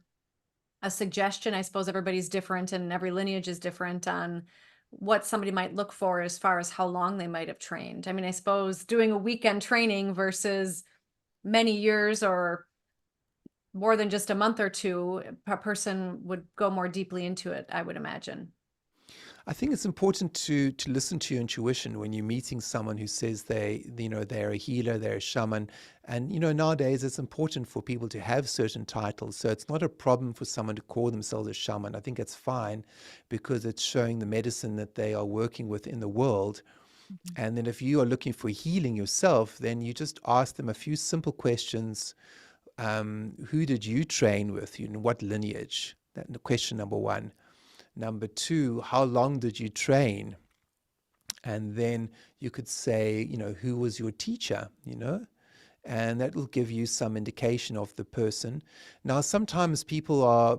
a suggestion? I suppose everybody's different and every lineage is different on what somebody might look for as far as how long they might have trained. I mean, I suppose doing a weekend training versus many years or more than just a month or two, a person would go more deeply into it, I would imagine. I think it's important to listen to your intuition when you're meeting someone who says they're a healer, they're a shaman. And, you know, nowadays it's important for people to have certain titles. So it's not a problem for someone to call themselves a shaman. I think it's fine because it's showing the medicine that they are working with in the world. And then if you are looking for healing yourself, then you just ask them a few simple questions. Who did you train with? You know, what lineage? That's question number 1. Number 2, how long did you train? And then you could say, you know, who was your teacher, you know? and that will give you some indication of the person. Now, sometimes people are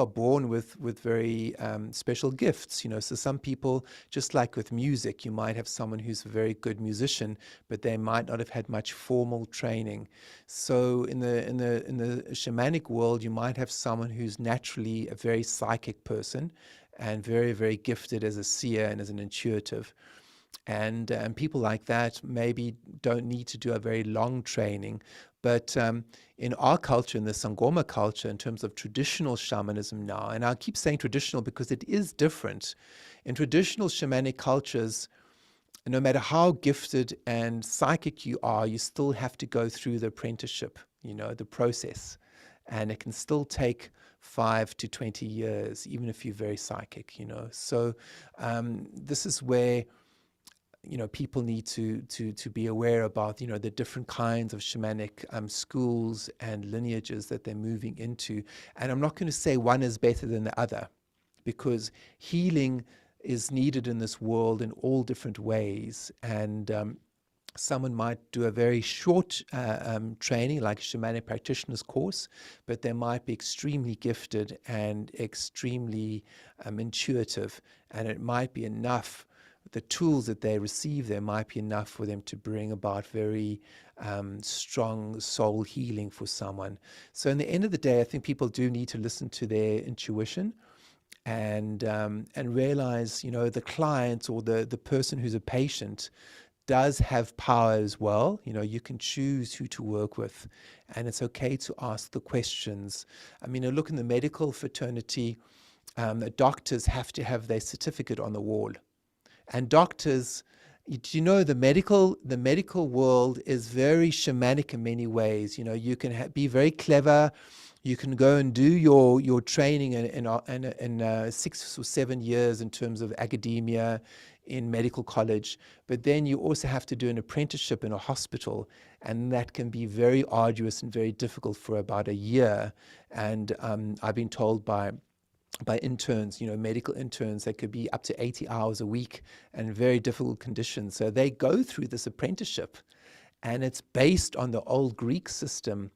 born with very special gifts, you know. So some people, just like with music, you might have someone who's a very good musician, but they might not have had much formal training. So in the shamanic world, you might have someone who's naturally a very psychic person and very, very gifted as a seer and as an intuitive. And people like that maybe don't need to do a very long training. But in our culture, in the Sangoma culture, in terms of traditional shamanism now, and I keep saying traditional because it is different. In traditional shamanic cultures, no matter how gifted and psychic you are, you still have to go through the apprenticeship, you know, the process. And it can still take 5 to 20 years, even if you're very psychic, you know. So this is where, you know, people need to be aware about, you know, the different kinds of shamanic schools and lineages that they're moving into. And I'm not going to say one is better than the other, because healing is needed in this world in all different ways. And someone might do a very short training, like a shamanic practitioner's course, but they might be extremely gifted and extremely intuitive, and it might be enough. The tools that they receive there might be enough for them to bring about very strong soul healing for someone. So in the end of the day, I think people do need to listen to their intuition and realize, you know, the client or the person who's a patient does have power as well. You know, you can choose who to work with, and it's okay to ask the questions. I mean, look, in the medical fraternity, the doctors have to have their certificate on the wall. And doctors, you know, the medical world is very shamanic in many ways. You know, you can be very clever. You can go and do your training in 6 or 7 years in terms of academia in medical college, but then you also have to do an apprenticeship in a hospital, and that can be very arduous and very difficult for about a year. And I've been told by interns, you know, medical interns, that could be up to 80 hours a week and very difficult conditions. So they go through this apprenticeship, and it's based on the old Greek system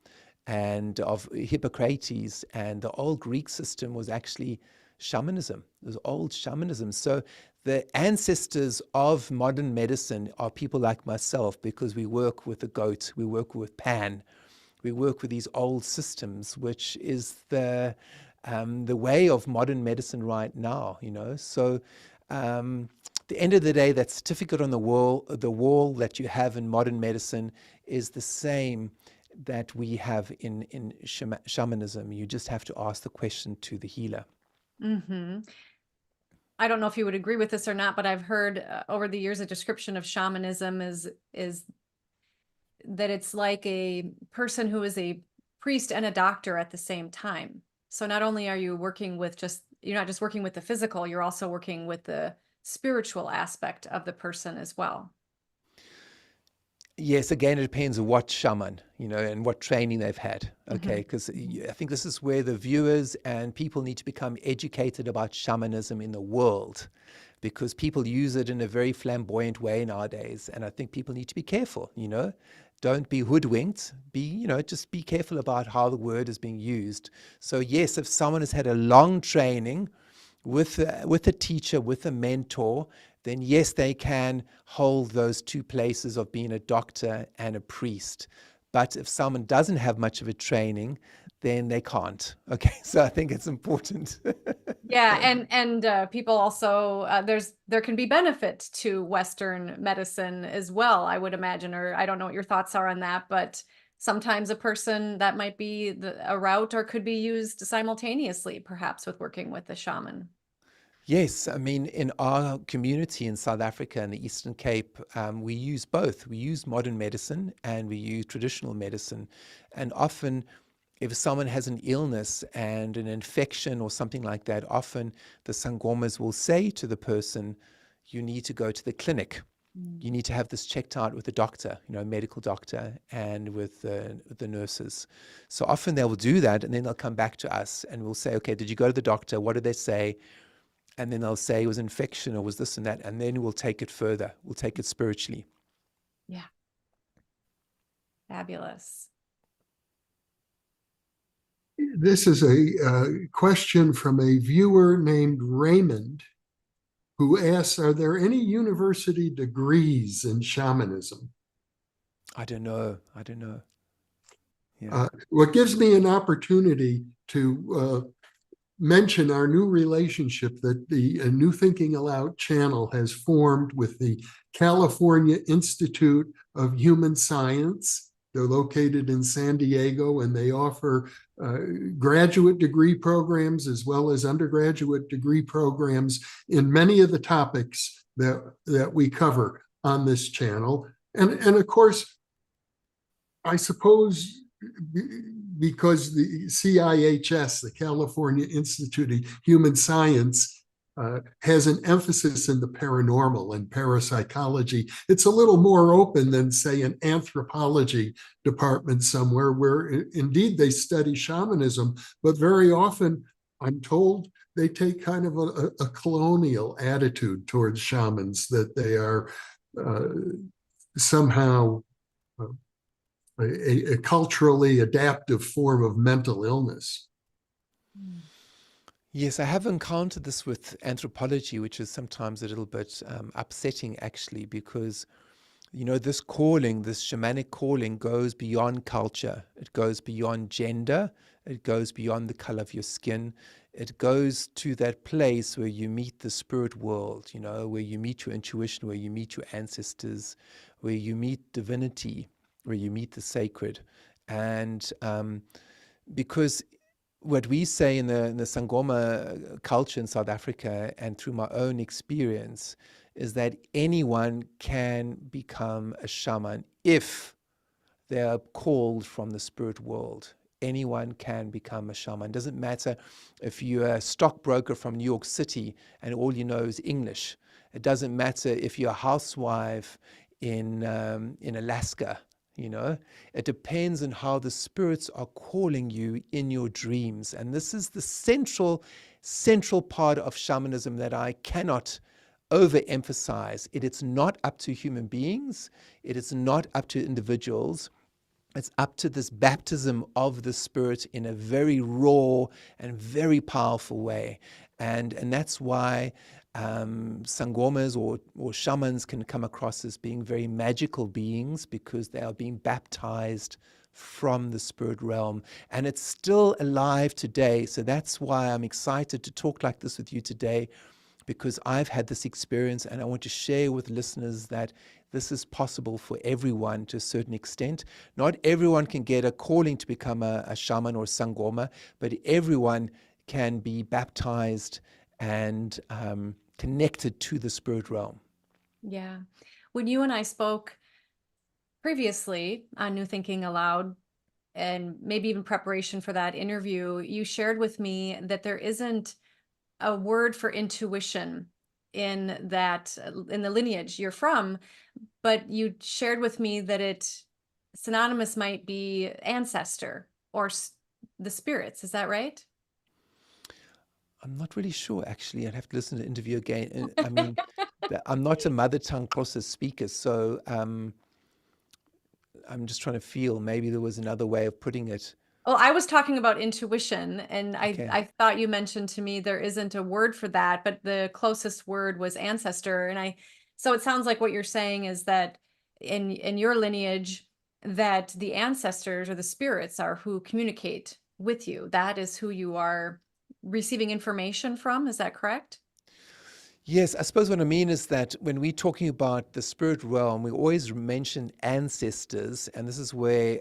and of Hippocrates. And the old Greek system was actually shamanism. It was old shamanism. So the ancestors of modern medicine are people like myself, because we work with the goat, we work with Pan, we work with these old systems, which is the way of modern medicine right now, you know. So the end of the day, that certificate on the wall that you have in modern medicine is the same that we have in shamanism. You just have to ask the question to the healer. Mm-hmm. I don't know if you would agree with this or not, but I've heard over the years a description of shamanism is that it's like a person who is a priest and a doctor at the same time. So not only are you working with you're not just working with the physical, you're also working with the spiritual aspect of the person as well. Yes, again, it depends on what shaman, you know, and what training they've had, okay? Because I think this is where the viewers and people need to become educated about shamanism in the world, because people use it in a very flamboyant way nowadays. And I think people need to be careful, you know. Don't be hoodwinked. Just be careful about how the word is being used. So yes, if someone has had a long training with a teacher, with a mentor, then yes, they can hold those two places of being a doctor and a priest. But if someone doesn't have much of a training, then they can't. Okay, so I think it's important. Yeah, and people also there can be benefit to Western medicine as well, I would imagine, or I don't know what your thoughts are on that, but sometimes a person that might be a route or could be used simultaneously, perhaps with working with the shaman. Yes, I mean, in our community in South Africa and the Eastern Cape, we use both. We use modern medicine and we use traditional medicine. And often, if someone has an illness and an infection or something like that, often the Sangomas will say to the person, you need to go to the clinic. You need to have this checked out with a doctor, you know, a medical doctor, and with the nurses. So often they will do that, and then they'll come back to us and we'll say, okay, did you go to the doctor? What did they say? And then they'll say it was infection or was this and that, and then we'll take it further. We'll take it spiritually. Yeah. Fabulous. This is a question from a viewer named Raymond, who asks, are there any university degrees in shamanism? I don't know. Yeah. What gives me an opportunity to mention our new relationship that the New Thinking Aloud channel has formed with the California Institute of Human Science. They're located in San Diego, and they offer graduate degree programs as well as undergraduate degree programs in many of the topics that we cover on this channel. And of course, I suppose because the CIHS, the California Institute of Human Science, has an emphasis in the paranormal and parapsychology, it's a little more open than, say, an anthropology department somewhere where indeed they study shamanism, but very often I'm told they take kind of a colonial attitude towards shamans, that they are somehow a culturally adaptive form of mental illness. Yes, I have encountered this with anthropology, which is sometimes a little bit upsetting, actually, because, you know, this calling, this shamanic calling, goes beyond culture. It goes beyond gender. It goes beyond the color of your skin. It goes to that place where you meet the spirit world, you know, where you meet your intuition, where you meet your ancestors, where you meet divinity, where you meet the sacred. And because what we say in the Sangoma culture in South Africa, and through my own experience, is that anyone can become a shaman if they are called from the spirit world. Anyone can become a shaman. It doesn't matter if you're a stockbroker from New York City and all you know is English. It doesn't matter if you're a housewife in Alaska. You know, it depends on how the spirits are calling you in your dreams. And this is the central part of shamanism that I cannot overemphasize. It's not up to human beings. It is not up to individuals. It's up to this baptism of the spirit in a very raw and very powerful way. And that's why sangomas or shamans can come across as being very magical beings, because they are being baptized from the spirit realm. And it's still alive today. So that's why I'm excited to talk like this with you today, because I've had this experience, and I want to share with listeners that this is possible for everyone to a certain extent. Not everyone can get a calling to become a shaman or a sangoma, but everyone can be baptized and connected to the spirit realm. Yeah. When you and I spoke previously on New Thinking Aloud, and maybe even preparation for that interview, you shared with me that there isn't a word for intuition in the lineage you're from, but you shared with me that it synonymous might be ancestor or the spirits. Is that right? I'm not really sure, actually. I'd have to listen to the interview again. I mean, I'm not a mother tongue Xhosa speaker, so I'm just trying to feel. Maybe there was another way of putting it. Well, I was talking about intuition, and Okay. I thought you mentioned to me there isn't a word for that, but the closest word was ancestor. And so it sounds like what you're saying is that in your lineage, that the ancestors or the spirits are who communicate with you. That is who you are receiving information from. Is that correct? Yes, I suppose what I mean is that when we're talking about the spirit realm, we always mention ancestors, and this is where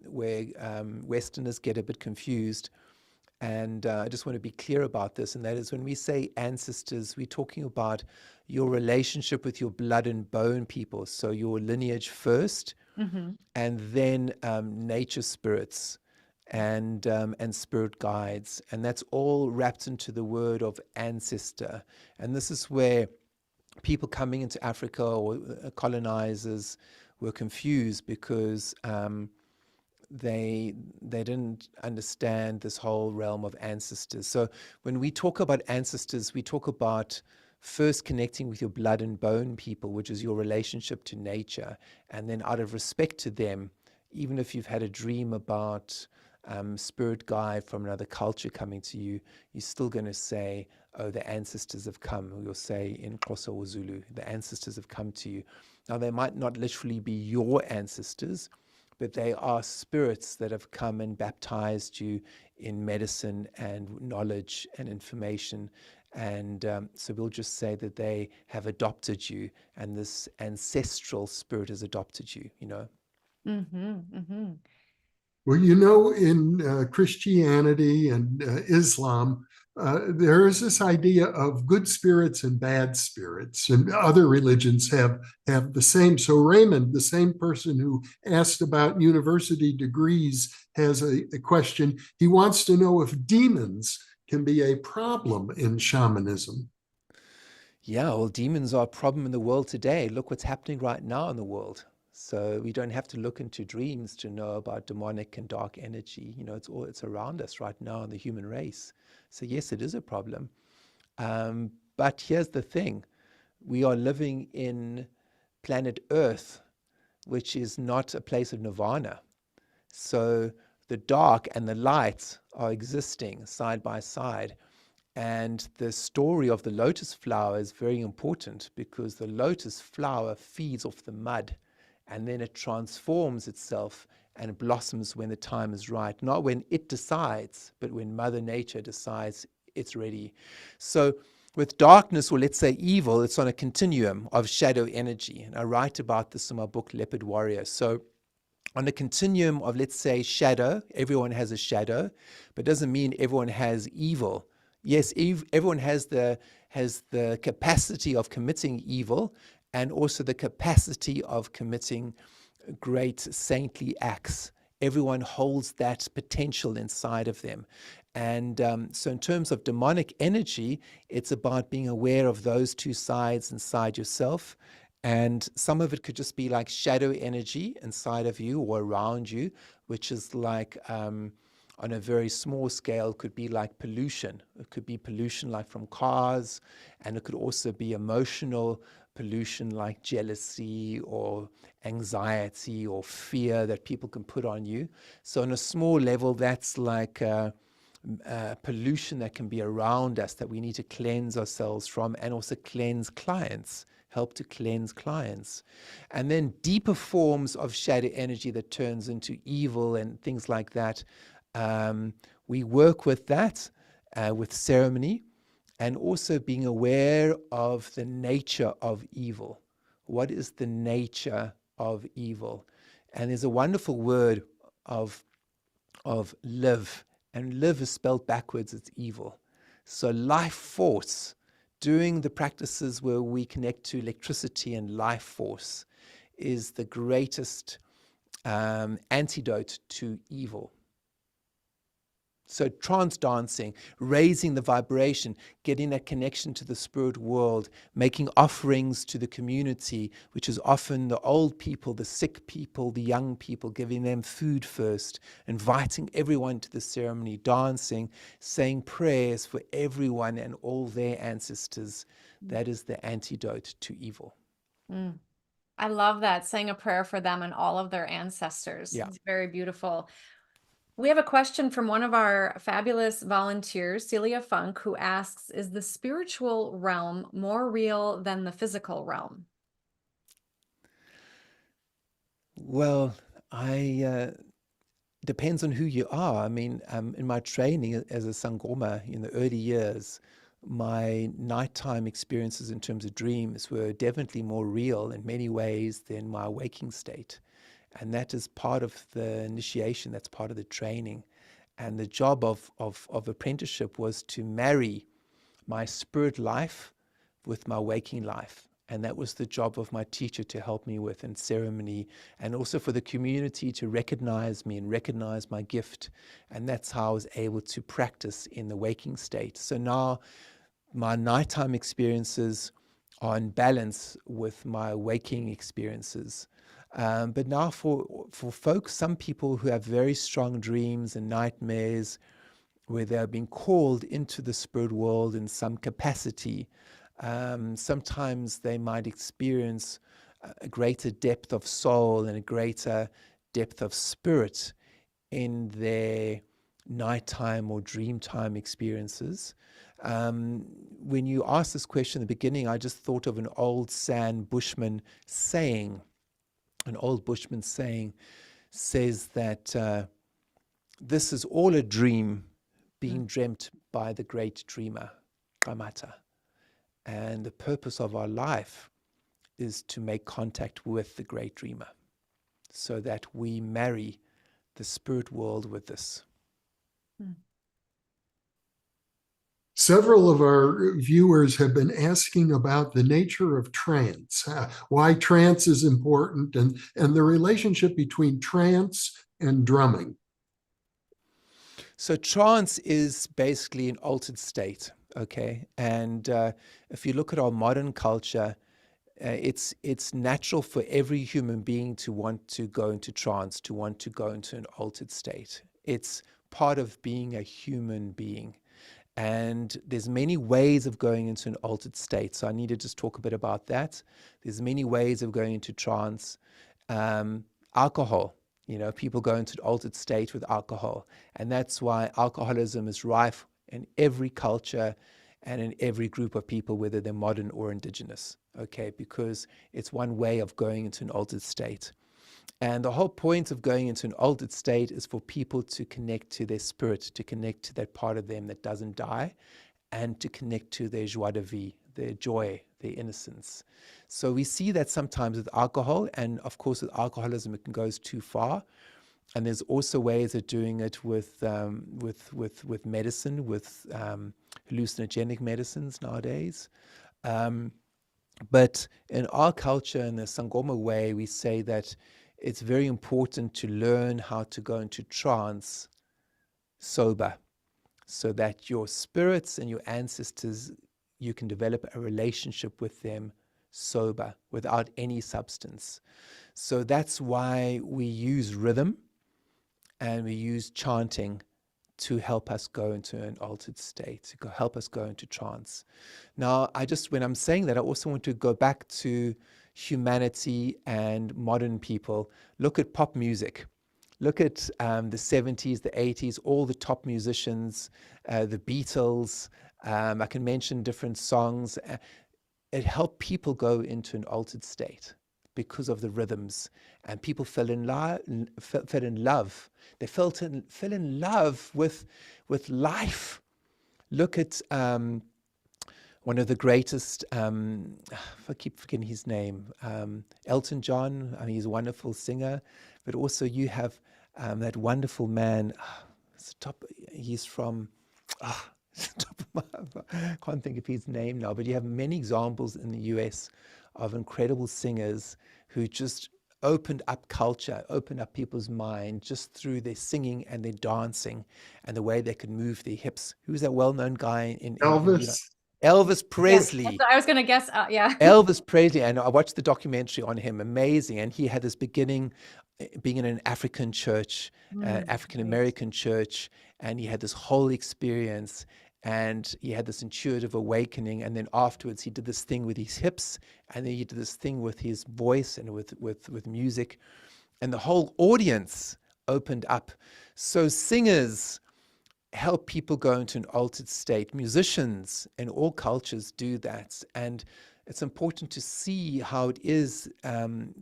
Westerners get a bit confused. And I just want to be clear about this, and that is when we say ancestors, we're talking about your relationship with your blood and bone people, so your lineage first, and then nature spirits and spirit guides, and that's all wrapped into the word of ancestor. And this is where people coming into Africa or colonizers were confused, because they didn't understand this whole realm of ancestors. So when we talk about ancestors, we talk about first connecting with your blood and bone people, which is your relationship to nature, and then out of respect to them, even if you've had a dream about spirit guide from another culture coming to you, you're still going to say, oh, the ancestors have come. Or you'll say in Xhosa or Zulu, the ancestors have come to you. Now, they might not literally be your ancestors, but they are spirits that have come and baptized you in medicine and knowledge and information. And so we'll just say that they have adopted you, and this ancestral spirit has adopted you, you know. Well, you know, in Christianity and Islam, there is this idea of good spirits and bad spirits, and other religions have the same. So Raymond, the same person who asked about university degrees, has a question. He wants to know if demons can be a problem in shamanism. Yeah, well, demons are a problem in the world today. Look what's happening right now in the world. So we don't have to look into dreams to know about demonic and dark energy. You know, it's around us right now in the human race. So yes, it is a problem. But here's the thing. We are living in planet Earth, which is not a place of nirvana. So the dark and the light are existing side by side. And the story of the lotus flower is very important, because the lotus flower feeds off the mud, and then it transforms itself and blossoms when the time is right. Not when it decides, but when Mother Nature decides it's ready. So with darkness, or let's say evil, it's on a continuum of shadow energy. And I write about this in my book, Leopard Warrior. So on a continuum of, let's say, shadow, everyone has a shadow, but doesn't mean everyone has evil. Yes, everyone has the capacity of committing evil, and also the capacity of committing great saintly acts. Everyone holds that potential inside of them. And so in terms of demonic energy, it's about being aware of those two sides inside yourself. And some of it could just be like shadow energy inside of you or around you, which is like, on a very small scale, could be like pollution. It could be pollution like from cars, and it could also be emotional pollution like jealousy or anxiety or fear that people can put on you. So on a small level, that's like pollution that can be around us that we need to cleanse ourselves from, and also cleanse clients, help to cleanse clients. And then deeper forms of shadow energy that turns into evil and things like that. We work with that, with ceremony, and also being aware of the nature of evil. What is the nature of evil? And there's a wonderful word of live, and live is spelled backwards, it's evil. So life force, doing the practices where we connect to electricity and life force, is the greatest antidote to evil. So trance dancing, raising the vibration, getting a connection to the spirit world, making offerings to the community, which is often the old people, the sick people, the young people, giving them food first, inviting everyone to the ceremony, dancing, saying prayers for everyone and all their ancestors. That is the antidote to evil. I love that, saying a prayer for them and all of their ancestors. Yeah. It's very beautiful. We have a question from one of our fabulous volunteers, Celia Funk, who asks, is the spiritual realm more real than the physical realm? Well, depends on who you are. I mean, in my training as a Sangoma in the early years, my nighttime experiences in terms of dreams were definitely more real in many ways than my waking state. And that is part of the initiation, that's part of the training. And the job of apprenticeship was to marry my spirit life with my waking life. And that was the job of my teacher to help me with in ceremony, and also for the community to recognize me and recognize my gift. And that's how I was able to practice in the waking state. So now my nighttime experiences are in balance with my waking experiences. But now for folks, some people who have very strong dreams and nightmares where they're being called into the spirit world in some capacity, sometimes they might experience a greater depth of soul and a greater depth of spirit in their nighttime or dreamtime experiences. When you asked this question in the beginning, I just thought of an old San Bushman saying. An old Bushman saying says that this is all a dream being dreamt by the great dreamer, Ramata. And the purpose of our life is to make contact with the great dreamer so that we marry the spirit world with this. Several of our viewers have been asking about the nature of trance, why trance is important, and the relationship between trance and drumming. So trance is basically an altered state, okay? And if you look at our modern culture, it's natural for every human being to want to go into trance, to want to go into an altered state. It's part of being a human being. And there's many ways of going into an altered state. So I need to just talk a bit about that. There's many ways of going into trance. Alcohol, people go into an altered state with alcohol. And that's why alcoholism is rife in every culture and in every group of people, whether they're modern or indigenous, okay? Because it's one way of going into an altered state. And the whole point of going into an altered state is for people to connect to their spirit, to connect to that part of them that doesn't die, and to connect to their joie de vivre, their joy, their innocence. So we see that sometimes with alcohol, and of course with alcoholism it can go too far. And there's also ways of doing it with medicine, with hallucinogenic medicines nowadays. But in our culture, in the Sangoma way, we say that it's very important to learn how to go into trance sober, so that your spirits and your ancestors, you can develop a relationship with them sober, without any substance. So that's why we use rhythm and we use chanting to help us go into an altered state, to help us go into trance. Now, when I'm saying that, I also want to go back to humanity and modern people. Look at pop music. Look at the 70s, the 80s, all the top musicians, the Beatles. I can mention different songs. It helped people go into an altered state because of the rhythms, and people fell in love. They fell in love with life. Look at one of the greatest, I keep forgetting his name, Elton John. I mean, he's a wonderful singer, but also you have that wonderful man. He's from. I can't think of his name now, but you have many examples in the US of incredible singers who just opened up culture, opened up people's mind just through their singing and their dancing and the way they could move their hips. Who's that well-known guy in Elvis? Elvis Presley. Yes, I was going to guess, yeah. Elvis Presley, and I watched the documentary on him, amazing. And he had this beginning being in an African church, African-American church, and he had this whole experience, and he had this intuitive awakening, and then afterwards he did this thing with his hips, and then he did this thing with his voice and with music, and the whole audience opened up. So singers help people go into an altered state. Musicians in all cultures do that, and it's important to see how it is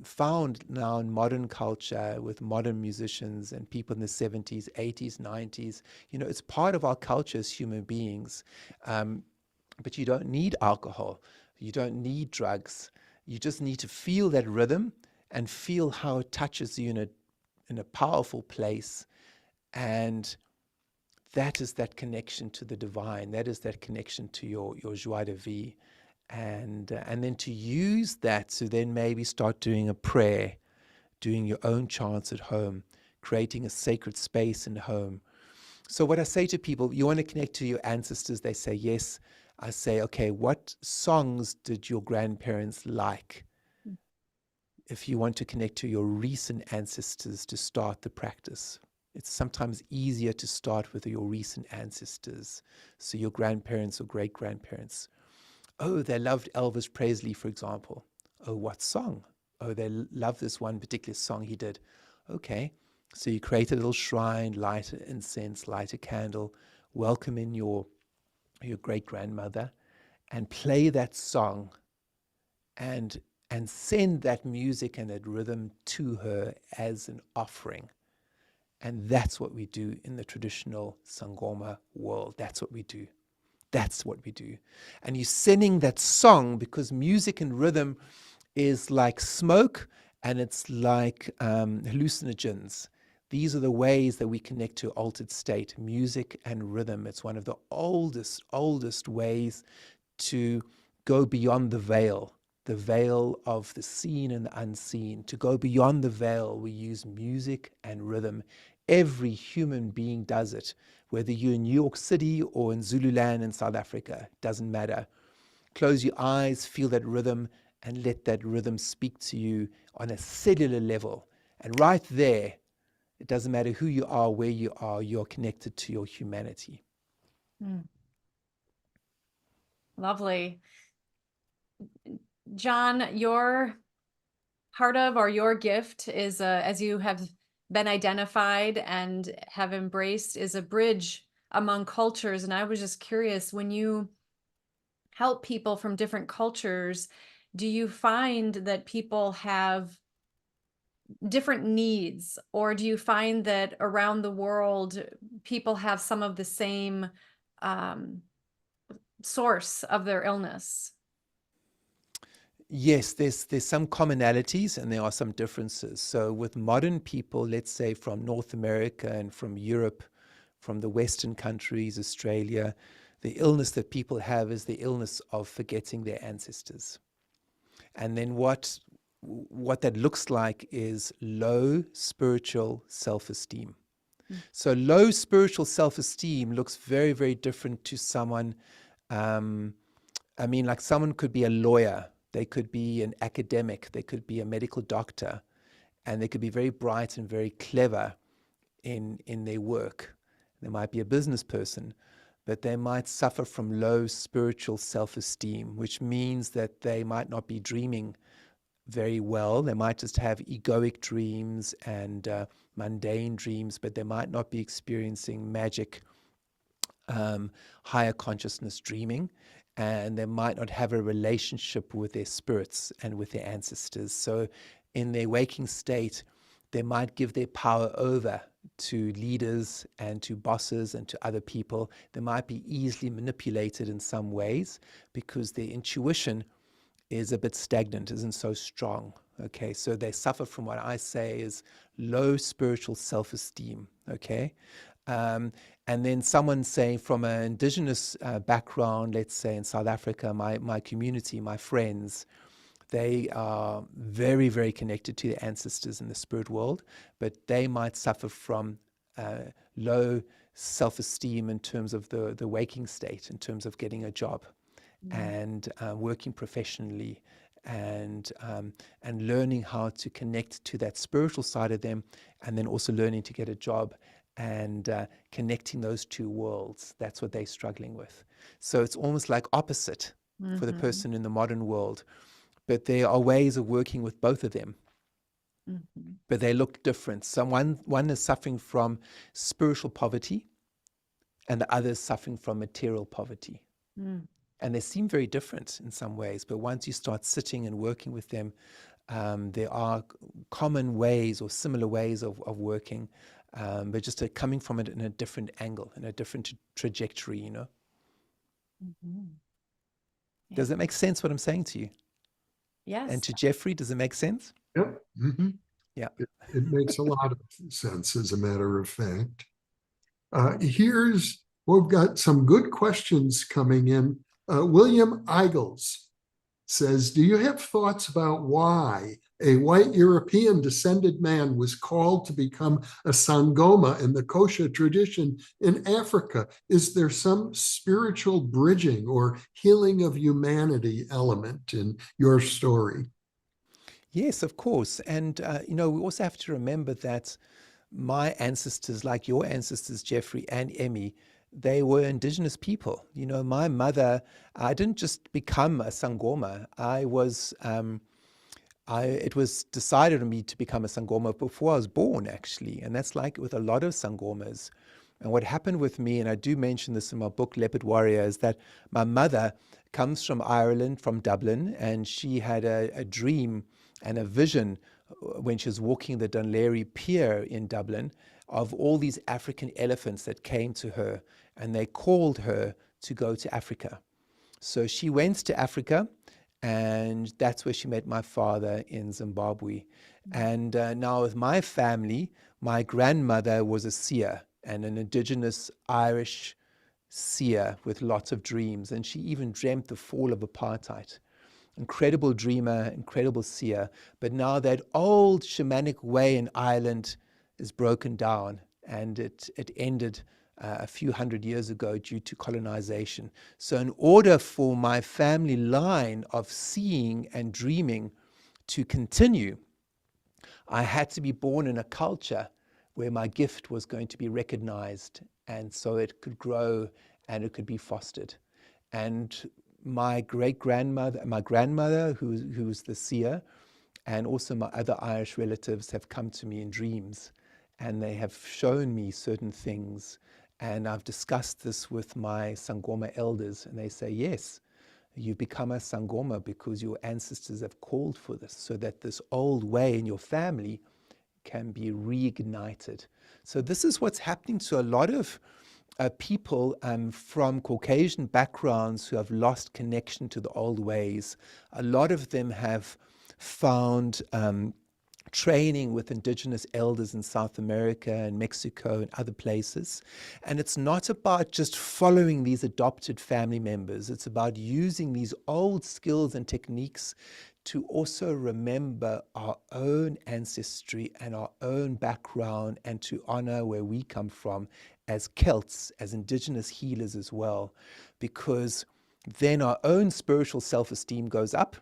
found now in modern culture with modern musicians and people in the 70s, 80s, 90s. It's part of our culture as human beings. But you don't need alcohol. You don't need drugs. You just need to feel that rhythm and feel how it touches you in a powerful place. And that is that connection to the divine. That is that connection to your joie de vivre. And then to use that to then maybe start doing a prayer, doing your own chants at home, creating a sacred space in home. So what I say to people, you want to connect to your ancestors? They say yes. I say, okay, what songs did your grandparents like? If you want to connect to your recent ancestors to start the practice, it's sometimes easier to start with your recent ancestors, so your grandparents or great-grandparents. Oh, they loved Elvis Presley, for example. Oh, what song? Oh, they love this one particular song he did. Okay, so you create a little shrine, light incense, light a candle, welcome in your great grandmother, and play that song, and send that music and that rhythm to her as an offering. And that's what we do in the traditional Sangoma world. That's what we do. That's what we do. And you're sending that song, because music and rhythm is like smoke, and it's like hallucinogens. These are the ways that we connect to altered state, music and rhythm. It's one of the oldest ways to go beyond the veil of the seen and the unseen. To go beyond the veil, we use music and rhythm. Every human being does it, whether you're in New York City or in Zululand in South Africa, doesn't matter. Close your eyes, feel that rhythm, and let that rhythm speak to you on a cellular level. And right there, it doesn't matter who you are, where you are, you're connected to your humanity. Lovely. John, your part of, or your gift is, as you have been identified and have embraced, is a bridge among cultures. And I was just curious, when you help people from different cultures, do you find that people have different needs, or do you find that around the world people have some of the same source of their illness? Yes, there's some commonalities and there are some differences. So with modern people, let's say from North America and from Europe, from the Western countries, Australia, the illness that people have is the illness of forgetting their ancestors. And then what that looks like is low spiritual self-esteem. So low spiritual self-esteem looks very, very different to someone. Like someone could be a lawyer, they could be an academic, they could be a medical doctor, and they could be very bright and very clever in their work. They might be a business person, but they might suffer from low spiritual self-esteem, which means that they might not be dreaming very well. They might just have egoic dreams and mundane dreams, but they might not be experiencing magic, higher consciousness dreaming, and they might not have a relationship with their spirits and with their ancestors. So in their waking state, they might give their power over to leaders and to bosses and to other people. They might be easily manipulated in some ways because their intuition is a bit stagnant, isn't so strong. Okay, so they suffer from what I say is low spiritual self-esteem. Okay, and then someone, say, from an indigenous background, let's say in South Africa, my community, my friends, they are very, very connected to their ancestors in the spirit world, but they might suffer from low self-esteem in terms of the waking state, in terms of getting a job and working professionally, and learning how to connect to that spiritual side of them, and then also learning to get a job and connecting those two worlds. That's what they're struggling with. So it's almost like opposite for the person in the modern world. But there are ways of working with both of them. But they look different. So one is suffering from spiritual poverty, and the other is suffering from material poverty. And they seem very different in some ways, but once you start sitting and working with them, there are common ways or similar ways of working, but just coming from it in a different angle, in a different trajectory, you know. Yeah. Does that make sense what I'm saying to you? Yes. And to Jeffrey, does it make sense? Yep. Yeah. It makes a lot of sense, as a matter of fact. We've got some good questions coming in. William Eigels says, do you have thoughts about why a white European descended man was called to become a Sangoma in the Kosha tradition in Africa? Is there some spiritual bridging or healing of humanity element in your story? Yes, of course. And, we also have to remember that my ancestors, like your ancestors, Jeffrey and Emmy, they were indigenous people. You know, my mother, I didn't just become a Sangoma. I was it was decided on me to become a Sangoma before I was born, actually. And that's like with a lot of Sangomas. And what happened with me, and I do mention this in my book, Leopard Warrior, is that my mother comes from Ireland, from Dublin, and she had a dream and a vision when she was walking the Dunleary Pier in Dublin of all these African elephants that came to her, and they called her to go to Africa. So she went to Africa, and that's where she met my father in Zimbabwe. And now with my family, my grandmother was a seer, and an indigenous Irish seer with lots of dreams. And she even dreamt the fall of apartheid. Incredible dreamer, incredible seer. But now that old shamanic way in Ireland is broken down, and it ended a few hundred years ago due to colonization. So in order for my family line of seeing and dreaming to continue, I had to be born in a culture where my gift was going to be recognized, and so it could grow and it could be fostered. And my grandmother, who's the seer, and also my other Irish relatives have come to me in dreams, and they have shown me certain things. And I've discussed this with my Sangoma elders, and they say, yes, you become a Sangoma because your ancestors have called for this, so that this old way in your family can be reignited. So this is what's happening to a lot of people from Caucasian backgrounds who have lost connection to the old ways. A lot of them have found training with indigenous elders in South America and Mexico and other places. And it's not about just following these adopted family members. It's about using these old skills and techniques to also remember our own ancestry and our own background, and to honor where we come from as Celts, as indigenous healers as well, because then our own spiritual self-esteem goes up.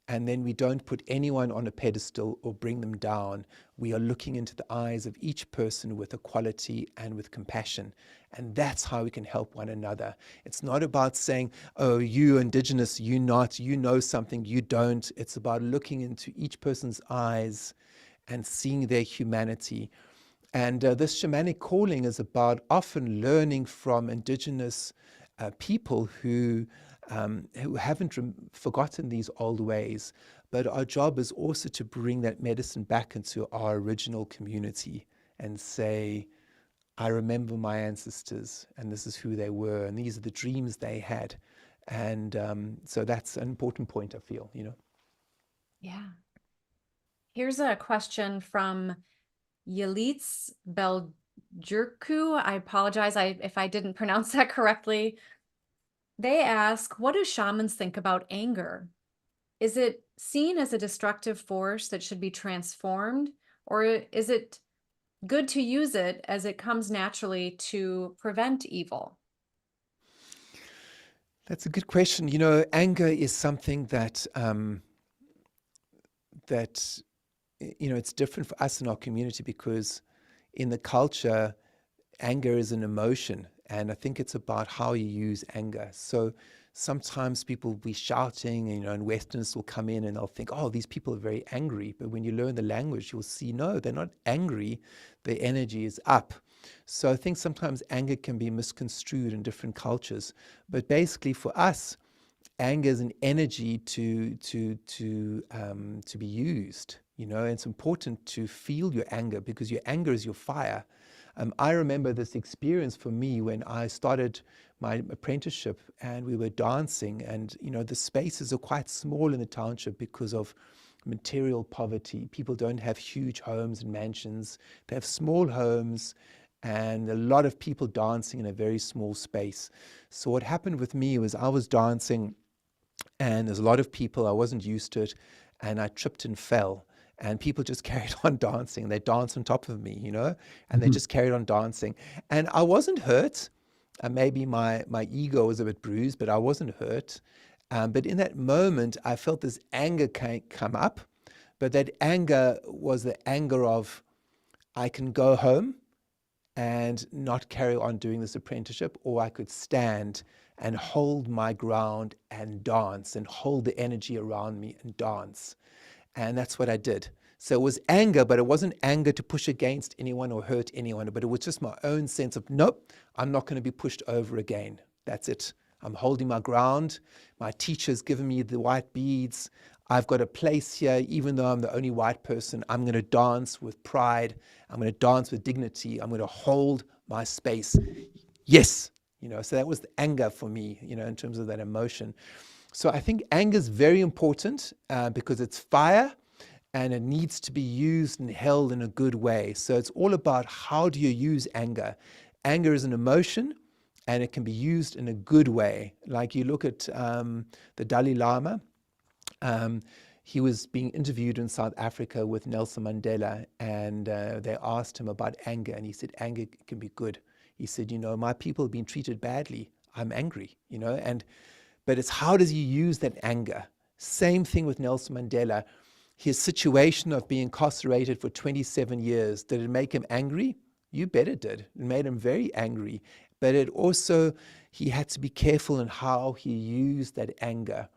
And then we don't put anyone on a pedestal or bring them down. We are looking into the eyes of each person with equality and with compassion. And that's how we can help one another. It's not about saying, oh, you indigenous, you not, you know something, you don't. It's about looking into each person's eyes and seeing their humanity. And this shamanic calling is about often learning from indigenous people who haven't forgotten these old ways. But our job is also to bring that medicine back into our original community and say, I remember my ancestors, and this is who they were, and these are the dreams they had. And so that's an important point, I feel, Yeah. Here's a question from Yelitz Beljurku. I apologize if I didn't pronounce that correctly. They ask, what do shamans think about anger? Is it seen as a destructive force that should be transformed, or is it good to use it as it comes naturally to prevent evil? That's a good question. Anger is something that it's different for us in our community, because in the culture, anger is an emotion. And I think it's about how you use anger. So sometimes people will be shouting, and Westerners will come in and they'll think, oh, these people are very angry. But when you learn the language, you'll see, no, they're not angry. Their energy is up. So I think sometimes anger can be misconstrued in different cultures. But basically for us, anger is an energy to be used. It's important to feel your anger, because your anger is your fire. I remember this experience for me when I started my apprenticeship, and we were dancing, and the spaces are quite small in the township because of material poverty. People don't have huge homes and mansions. They have small homes, and a lot of people dancing in a very small space. So what happened with me was I was dancing, and there's a lot of people. I wasn't used to it, and I tripped and fell. And people just carried on dancing. They danced on top of me, and they just carried on dancing. And I wasn't hurt. Maybe my ego was a bit bruised, but I wasn't hurt. But in that moment, I felt this anger come up. But that anger was the anger of, I can go home and not carry on doing this apprenticeship, or I could stand and hold my ground and dance and hold the energy around me and dance. And that's what I did. So it was anger, but it wasn't anger to push against anyone or hurt anyone, but it was just my own sense of, nope, I'm not going to be pushed over again. That's it. I'm holding my ground. My teacher's given me the white beads. I've got a place here, even though I'm the only white person. I'm going to dance with pride. I'm going to dance with dignity. I'm going to hold my space. Yes. So that was the anger for me, in terms of that emotion. So I think anger is very important because it's fire and it needs to be used and held in a good way. So it's all about how do you use anger. Anger is an emotion and it can be used in a good way. Like you look at the Dalai Lama. He was being interviewed in South Africa with Nelson Mandela, and they asked him about anger, and he said, anger can be good. He said, my people have been treated badly. I'm angry, but it's how does he use that anger? Same thing with Nelson Mandela. His situation of being incarcerated for 27 years, did it make him angry? You bet it did. It made him very angry. But it also, he had to be careful in how he used that anger.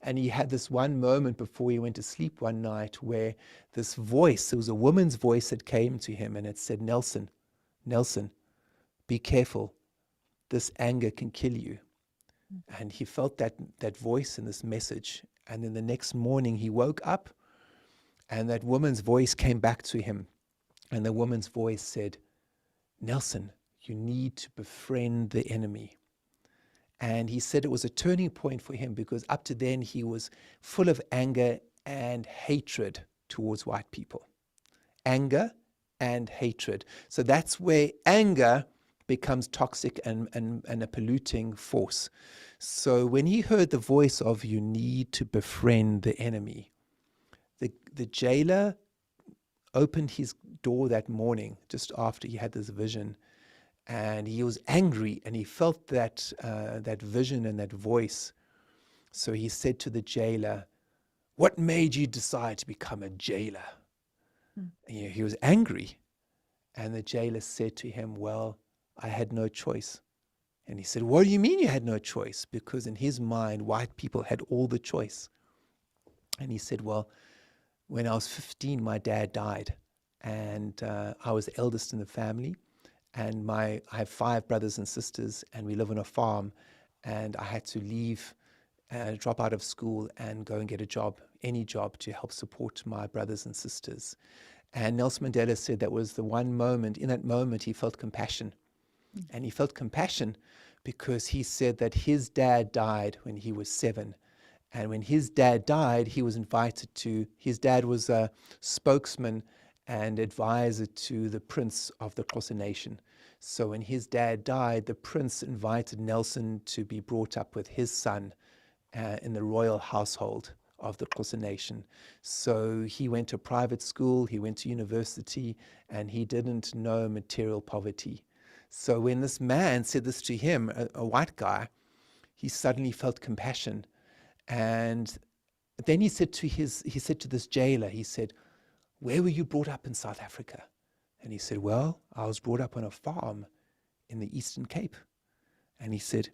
And he had this one moment before he went to sleep one night where this voice, it was a woman's voice that came to him and it said, Nelson, be careful. This anger can kill you. And he felt that voice and this message. And then the next morning he woke up and that woman's voice came back to him. And the woman's voice said, Nelson, you need to befriend the enemy. And he said it was a turning point for him because up to then he was full of anger and hatred towards white people. Anger and hatred. So that's where anger becomes toxic and a polluting force. So when he heard the voice of you need to befriend the enemy, the jailer opened his door that morning just after he had this vision, and he was angry and he felt that vision and that voice. So he said to the jailer, what made you decide to become a jailer? He was angry. And the jailer said to him, well, I had no choice. And he said, what do you mean you had no choice? Because in his mind, white people had all the choice. And he said, well, when I was 15, my dad died. And I was the eldest in the family. And I have 5 brothers and sisters, and we live on a farm. And I had to leave, drop out of school and go and get a job, any job, to help support my brothers and sisters. And Nelson Mandela said that was the one moment, in that moment, he felt compassion. And he felt compassion because he said that his dad died when he was 7. And when his dad died, he was invited to, his dad was a spokesman and advisor to the prince of the Xhosa nation. So when his dad died, the prince invited Nelson to be brought up with his son in the royal household of the Xhosa nation. So he went to private school, he went to university, and he didn't know material poverty. So when this man said this to him, a white guy, he suddenly felt compassion. And then he said to this jailer, he said, where were you brought up in South Africa? And he said, well, I was brought up on a farm in the Eastern Cape. And he said,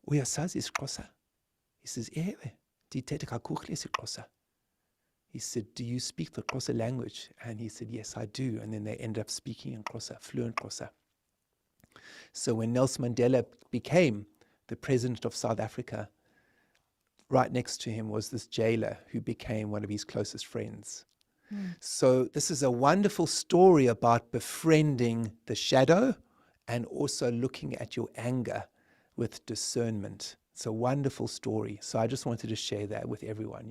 uyasazi isiXhosa? He says, ewe, ndithetha kakuhle isiXhosa. He said, do you speak the Xhosa language? And he said, yes, I do. And then they ended up speaking in Xhosa, fluent Xhosa. So when Nelson Mandela became the president of South Africa, right next to him was this jailer who became one of his closest friends. So this is a wonderful story about befriending the shadow and also looking at your anger with discernment. It's a wonderful story. So I just wanted to share that with everyone,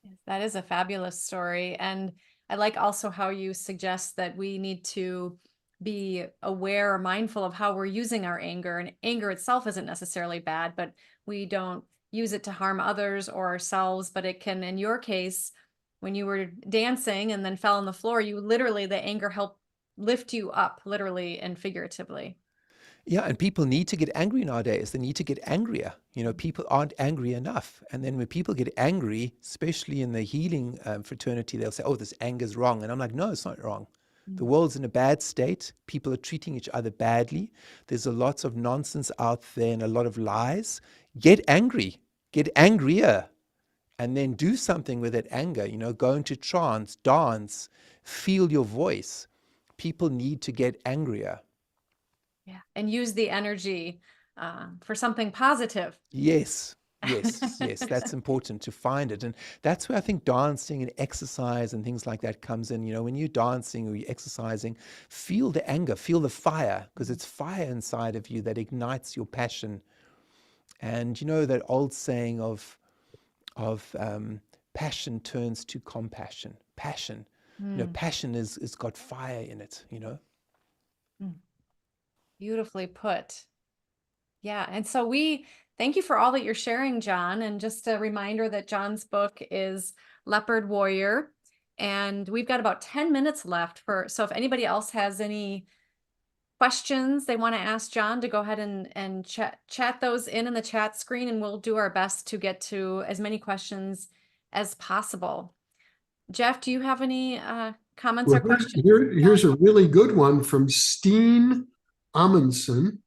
Yes, that is a fabulous story. And I like also how you suggest that we need to be aware or mindful of how we're using our anger. And anger itself isn't necessarily bad, but we don't use it to harm others or ourselves. But it can, in your case, when you were dancing and then fell on the floor, you literally, the anger helped lift you up, literally and figuratively. Yeah, and people need to get angry nowadays. They need to get angrier. People aren't angry enough. And then when people get angry, especially in the healing fraternity, they'll say, oh, this anger's wrong. And I'm like, no, it's not wrong. The world's in a bad state. People are treating each other badly. There's a lot of nonsense out there and a lot of lies. Get angry. Get angrier. and then do something with that anger, go into trance, dance, feel your voice. People need to get angrier. Yeah. And use the energy for something positive. Yes, yes, yes. That's important to find it. And that's where I think dancing and exercise and things like that comes in. When you're dancing or you're exercising, feel the anger, feel the fire, because it's fire inside of you that ignites your passion. And that old saying of passion turns to compassion. Passion, passion is got fire in it. Beautifully put. Yeah. And so we thank you for all that you're sharing, John. And just a reminder that John's book is Leopard Warrior. And we've got about 10 minutes left so if anybody else has any questions they want to ask John, to go ahead and chat those in the chat screen, and we'll do our best to get to as many questions as possible. Jeff, do you have any comments or questions? Here's a really good one from Steen Amundsen,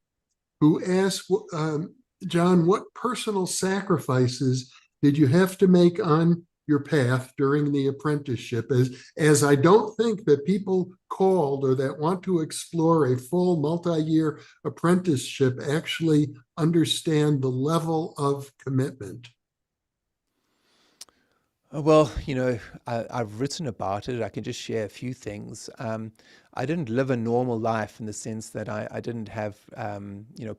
who asked, John, what personal sacrifices did you have to make on your path during the apprenticeship? As I don't think that people called or that want to explore a full multi-year apprenticeship actually understand the level of commitment. Well, I've written about it. I can just share a few things. I didn't live a normal life in the sense that I didn't have,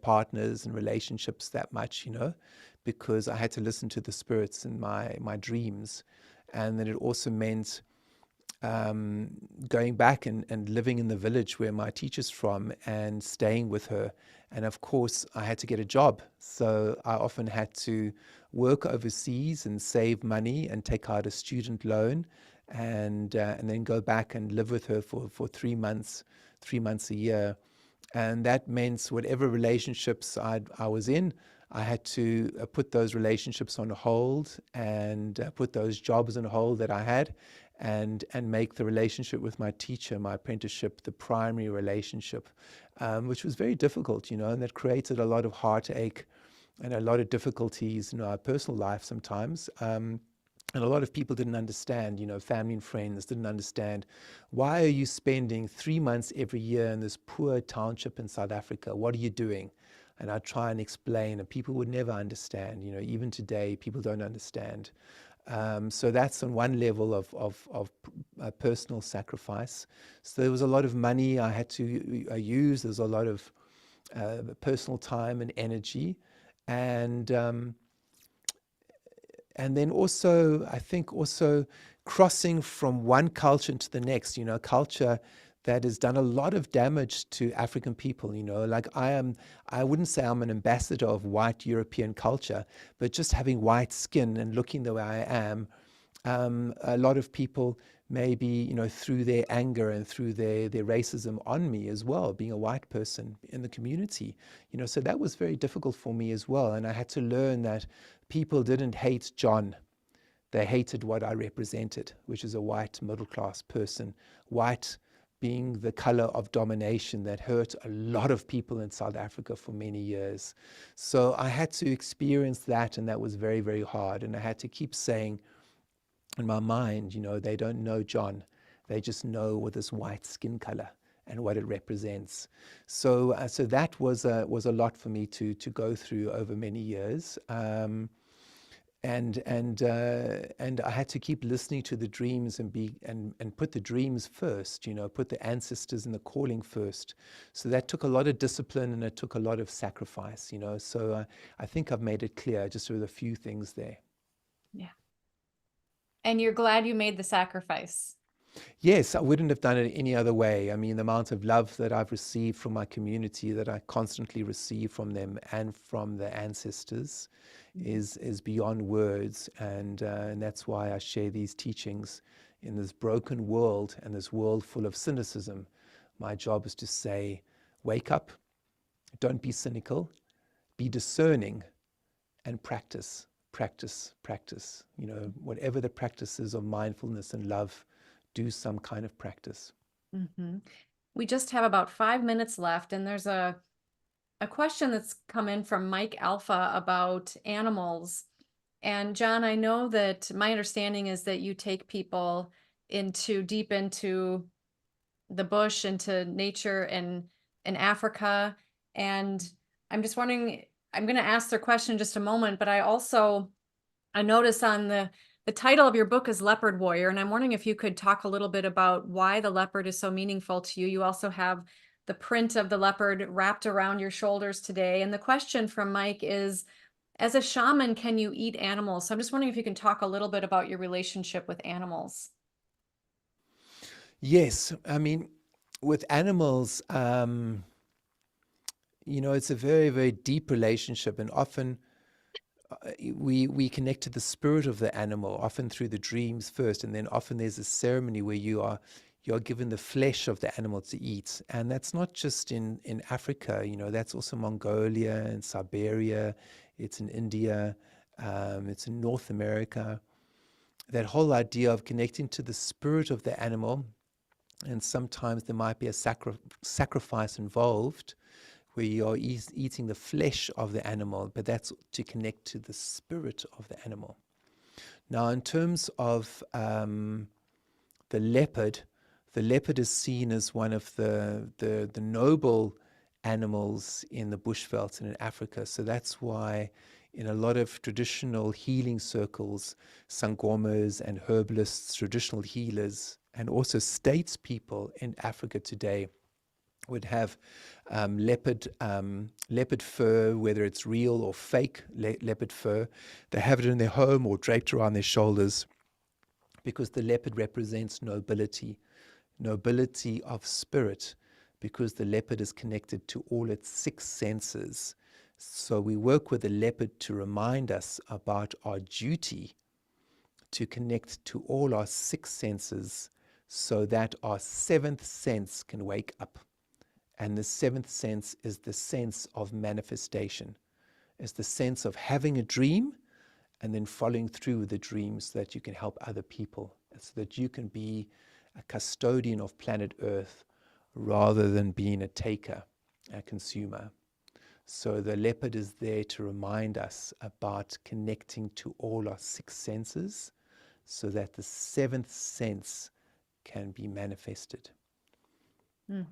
partners and relationships that much, because I had to listen to the spirits in my dreams. And then it also meant going back and living in the village where my teacher's from and staying with her. And of course, I had to get a job. So I often had to work overseas and save money and take out a student loan and then go back and live with her for 3 months a year. And that meant whatever relationships I was in, I had to put those relationships on hold and put those jobs on hold that I had, and make the relationship with my teacher, my apprenticeship, the primary relationship, which was very difficult, and that created a lot of heartache and a lot of difficulties in our personal life sometimes. And a lot of people didn't understand, family and friends didn't understand, why are you spending 3 months every year in this poor township in South Africa? What are you doing? And I try and explain, and people would never understand. Even today, people don't understand. So that's on one level of personal sacrifice. So there was a lot of money I had to use. There's a lot of personal time and energy, and then also, I think also crossing from one culture into the next, culture that has done a lot of damage to African people, like I wouldn't say I'm an ambassador of white European culture, but just having white skin and looking the way I am, a lot of people maybe, through their anger and through their racism on me as well, being a white person in the community, so that was very difficult for me as well. And I had to learn that people didn't hate John. They hated what I represented, which is a white middle-class person, white being the color of domination that hurt a lot of people in South Africa for many years. So I had to experience that, and that was very, very hard. And I had to keep saying in my mind, they don't know John. They just know with this white skin color and what it represents. So that was a lot for me to go through over many years. And I had to keep listening to the dreams and put the dreams first, put the ancestors and the calling first. So that took a lot of discipline, and it took a lot of sacrifice, So I think I've made it clear just with a few things there. Yeah. And you're glad you made the sacrifice. Yes, I wouldn't have done it any other way. I mean, the amount of love that I've received from my community, that I constantly receive from them and from the ancestors, is beyond words. And that's why I share these teachings in this broken world and this world full of cynicism. My job is to say, wake up, don't be cynical, be discerning, and practice, practice, practice. Whatever the practices of mindfulness and love, do some kind of practice. Mm-hmm. We just have about 5 minutes left, and there's a question that's come in from Mike Alpha about animals. And John, I know that my understanding is that you take people deep into the bush, into nature in Africa. And I'm just wondering, I'm going to ask their question in just a moment, but I noticed on the title of your book is Leopard Warrior, and I'm wondering if you could talk a little bit about why the leopard is so meaningful to you. You also have the print of the leopard wrapped around your shoulders today. And the question from Mike is, as a shaman, can you eat animals? So I'm just wondering if you can talk a little bit about your relationship with animals. Yes, I mean, with animals, it's a very, very deep relationship, and often we connect to the spirit of the animal, often through the dreams first, and then often there's a ceremony where you're given the flesh of the animal to eat. And that's not just in Africa, that's also Mongolia and Siberia, it's in India, it's in North America. That whole idea of connecting to the spirit of the animal, and sometimes there might be a sacrifice involved where you're eating the flesh of the animal, but that's to connect to the spirit of the animal. Now, in terms of the leopard is seen as one of the noble animals in the bushveld and in Africa. So that's why in a lot of traditional healing circles, sangomas and herbalists, traditional healers, and also statespeople in Africa today would have leopard fur, whether it's real or fake leopard fur. They have it in their home or draped around their shoulders, because the leopard represents nobility of spirit, because the leopard is connected to all its 6 senses. So we work with the leopard to remind us about our duty to connect to all our 6 senses, so that our 7th sense can wake up. And the 7th sense is the sense of manifestation. It's the sense of having a dream and then following through with the dream, so that you can help other people, so that you can be a custodian of planet Earth rather than being a taker, a consumer. So the leopard is there to remind us about connecting to all our 6 senses, so that the 7th sense can be manifested. Mm.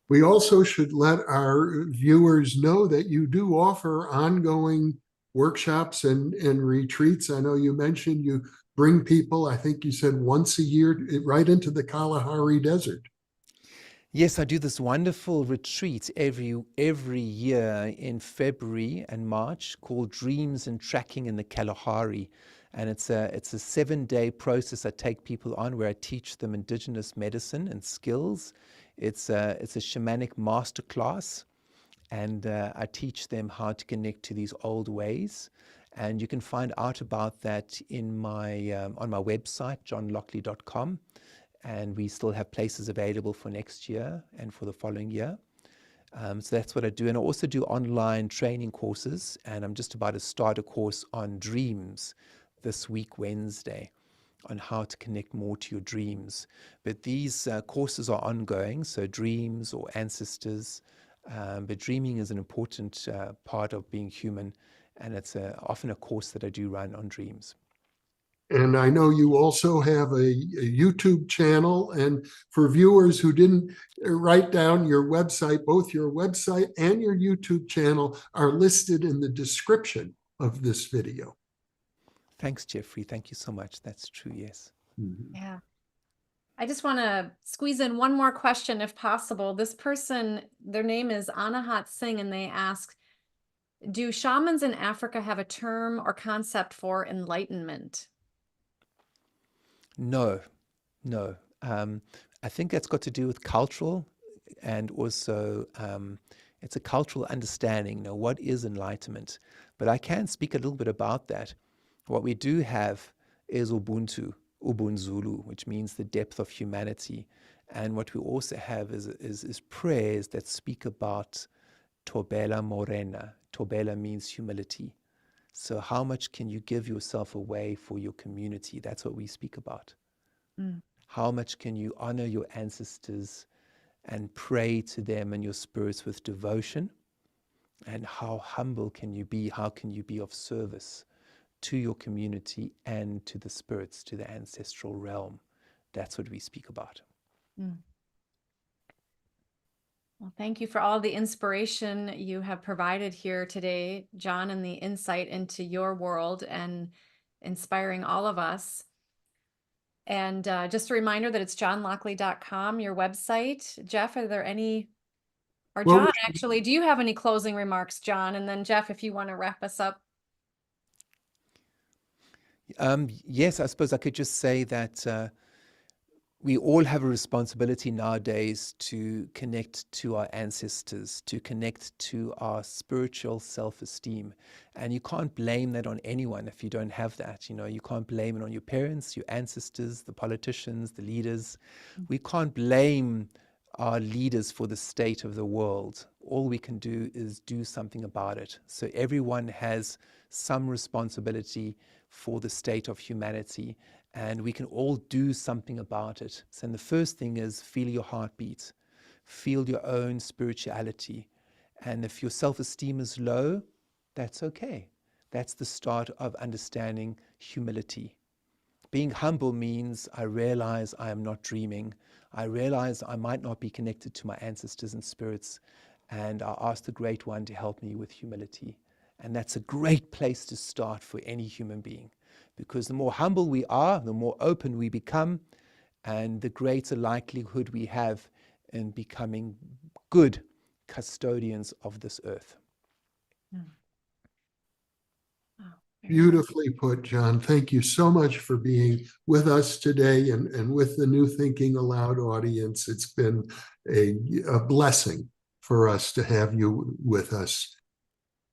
We also should let our viewers know that you do offer ongoing workshops and retreats. I know you mentioned you bring people, I think you said once a year, right into the Kalahari Desert. Yes, I do this wonderful retreat every year in February and March called Dreams and Tracking in the Kalahari. And it's a 7-day process I take people on, where I teach them indigenous medicine and skills. It's a shamanic masterclass, and I teach them how to connect to these old ways. And you can find out about that in my on my website, johnlockley.com. And we still have places available for next year and for the following year. So that's what I do. And I also do online training courses, and I'm just about to start a course on dreams this week, Wednesday, on how to connect more to your dreams. But these courses are ongoing, so dreams or ancestors. But dreaming is an important part of being human, and it's often a course that I do run on dreams. And I know you also have a YouTube channel. And for viewers who didn't write down your website, both your website and your YouTube channel are listed in the description of this video. Thanks, Jeffrey. Thank you so much. That's true, yes. Yeah. I just want to squeeze in one more question if possible. This person, their name is Anahat Singh, and they ask, do shamans in Africa have a term or concept for enlightenment? No. I think that's got to do with cultural, and also it's a cultural understanding. What is enlightenment? But I can speak a little bit about that. What we do have is Ubuntu, Ubunzulu, which means the depth of humanity. And what we also have is prayers that speak about Tobela Morena. Tobela means humility. So how much can you give yourself away for your community? That's what we speak about. Mm. How much can you honor your ancestors and pray to them and your spirits with devotion? And how humble can you be? How can you be of service to your community and to the spirits, to the ancestral realm? That's what we speak about. Mm. Well, thank you for all the inspiration you have provided here today, John, and the insight into your world and inspiring all of us. And just a reminder that it's johnlockley.com, your website. Jeff, are there any, or Well, John, actually, do you have any closing remarks, John? And then Jeff, if you want to wrap us up. Yes, I suppose I could just say that we all have a responsibility nowadays to connect to our ancestors, to connect to our spiritual self-esteem. And you can't blame that on anyone if you don't have that. You know, you can't blame it on your parents, your ancestors, the politicians, the leaders. We can't blame our leaders for the state of the world. All we can do is do something about it. So everyone has some responsibility for the state of humanity, and we can all do something about it. So the first thing is feel your heartbeat, feel your own spirituality. And if your self-esteem is low, that's okay. That's the start of understanding humility. Being humble means I realize I am not dreaming. I realize I might not be connected to my ancestors and spirits, and I ask the Great One to help me with humility. And that's a great place to start for any human being, because the more humble we are, the more open we become, and the greater likelihood we have in becoming good custodians of this earth. Oh, very nice. beautifully put, John. Thank you so much for being with us today and with the New Thinking Aloud audience. It's been a blessing for us to have you with us.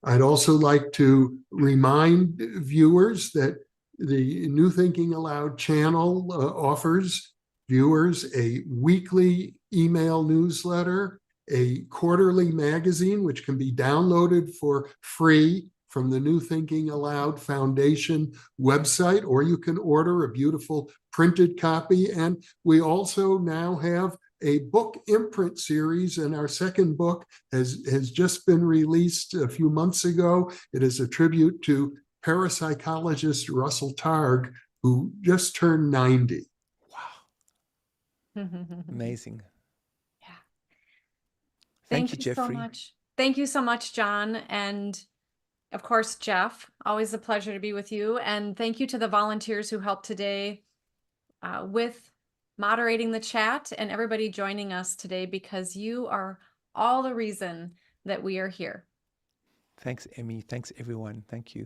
I'd also like to remind viewers that the New Thinking Aloud channel offers viewers a weekly email newsletter, a quarterly magazine, which can be downloaded for free from the New Thinking Aloud Foundation website, or you can order a beautiful printed copy. And we also now have a book imprint series, and our second book has just been released a few months ago. It is a tribute to parapsychologist Russell Targ, who just turned 90. Wow. Amazing. Yeah. Thank you, so Jeffrey. much. Thank you so much, John. And of course, Jeff, always a pleasure to be with you. And thank you to the volunteers who helped today with moderating the chat and everybody joining us today, because you are all the reason that we are here. Thanks, Emmy. Thanks, everyone. Thank you.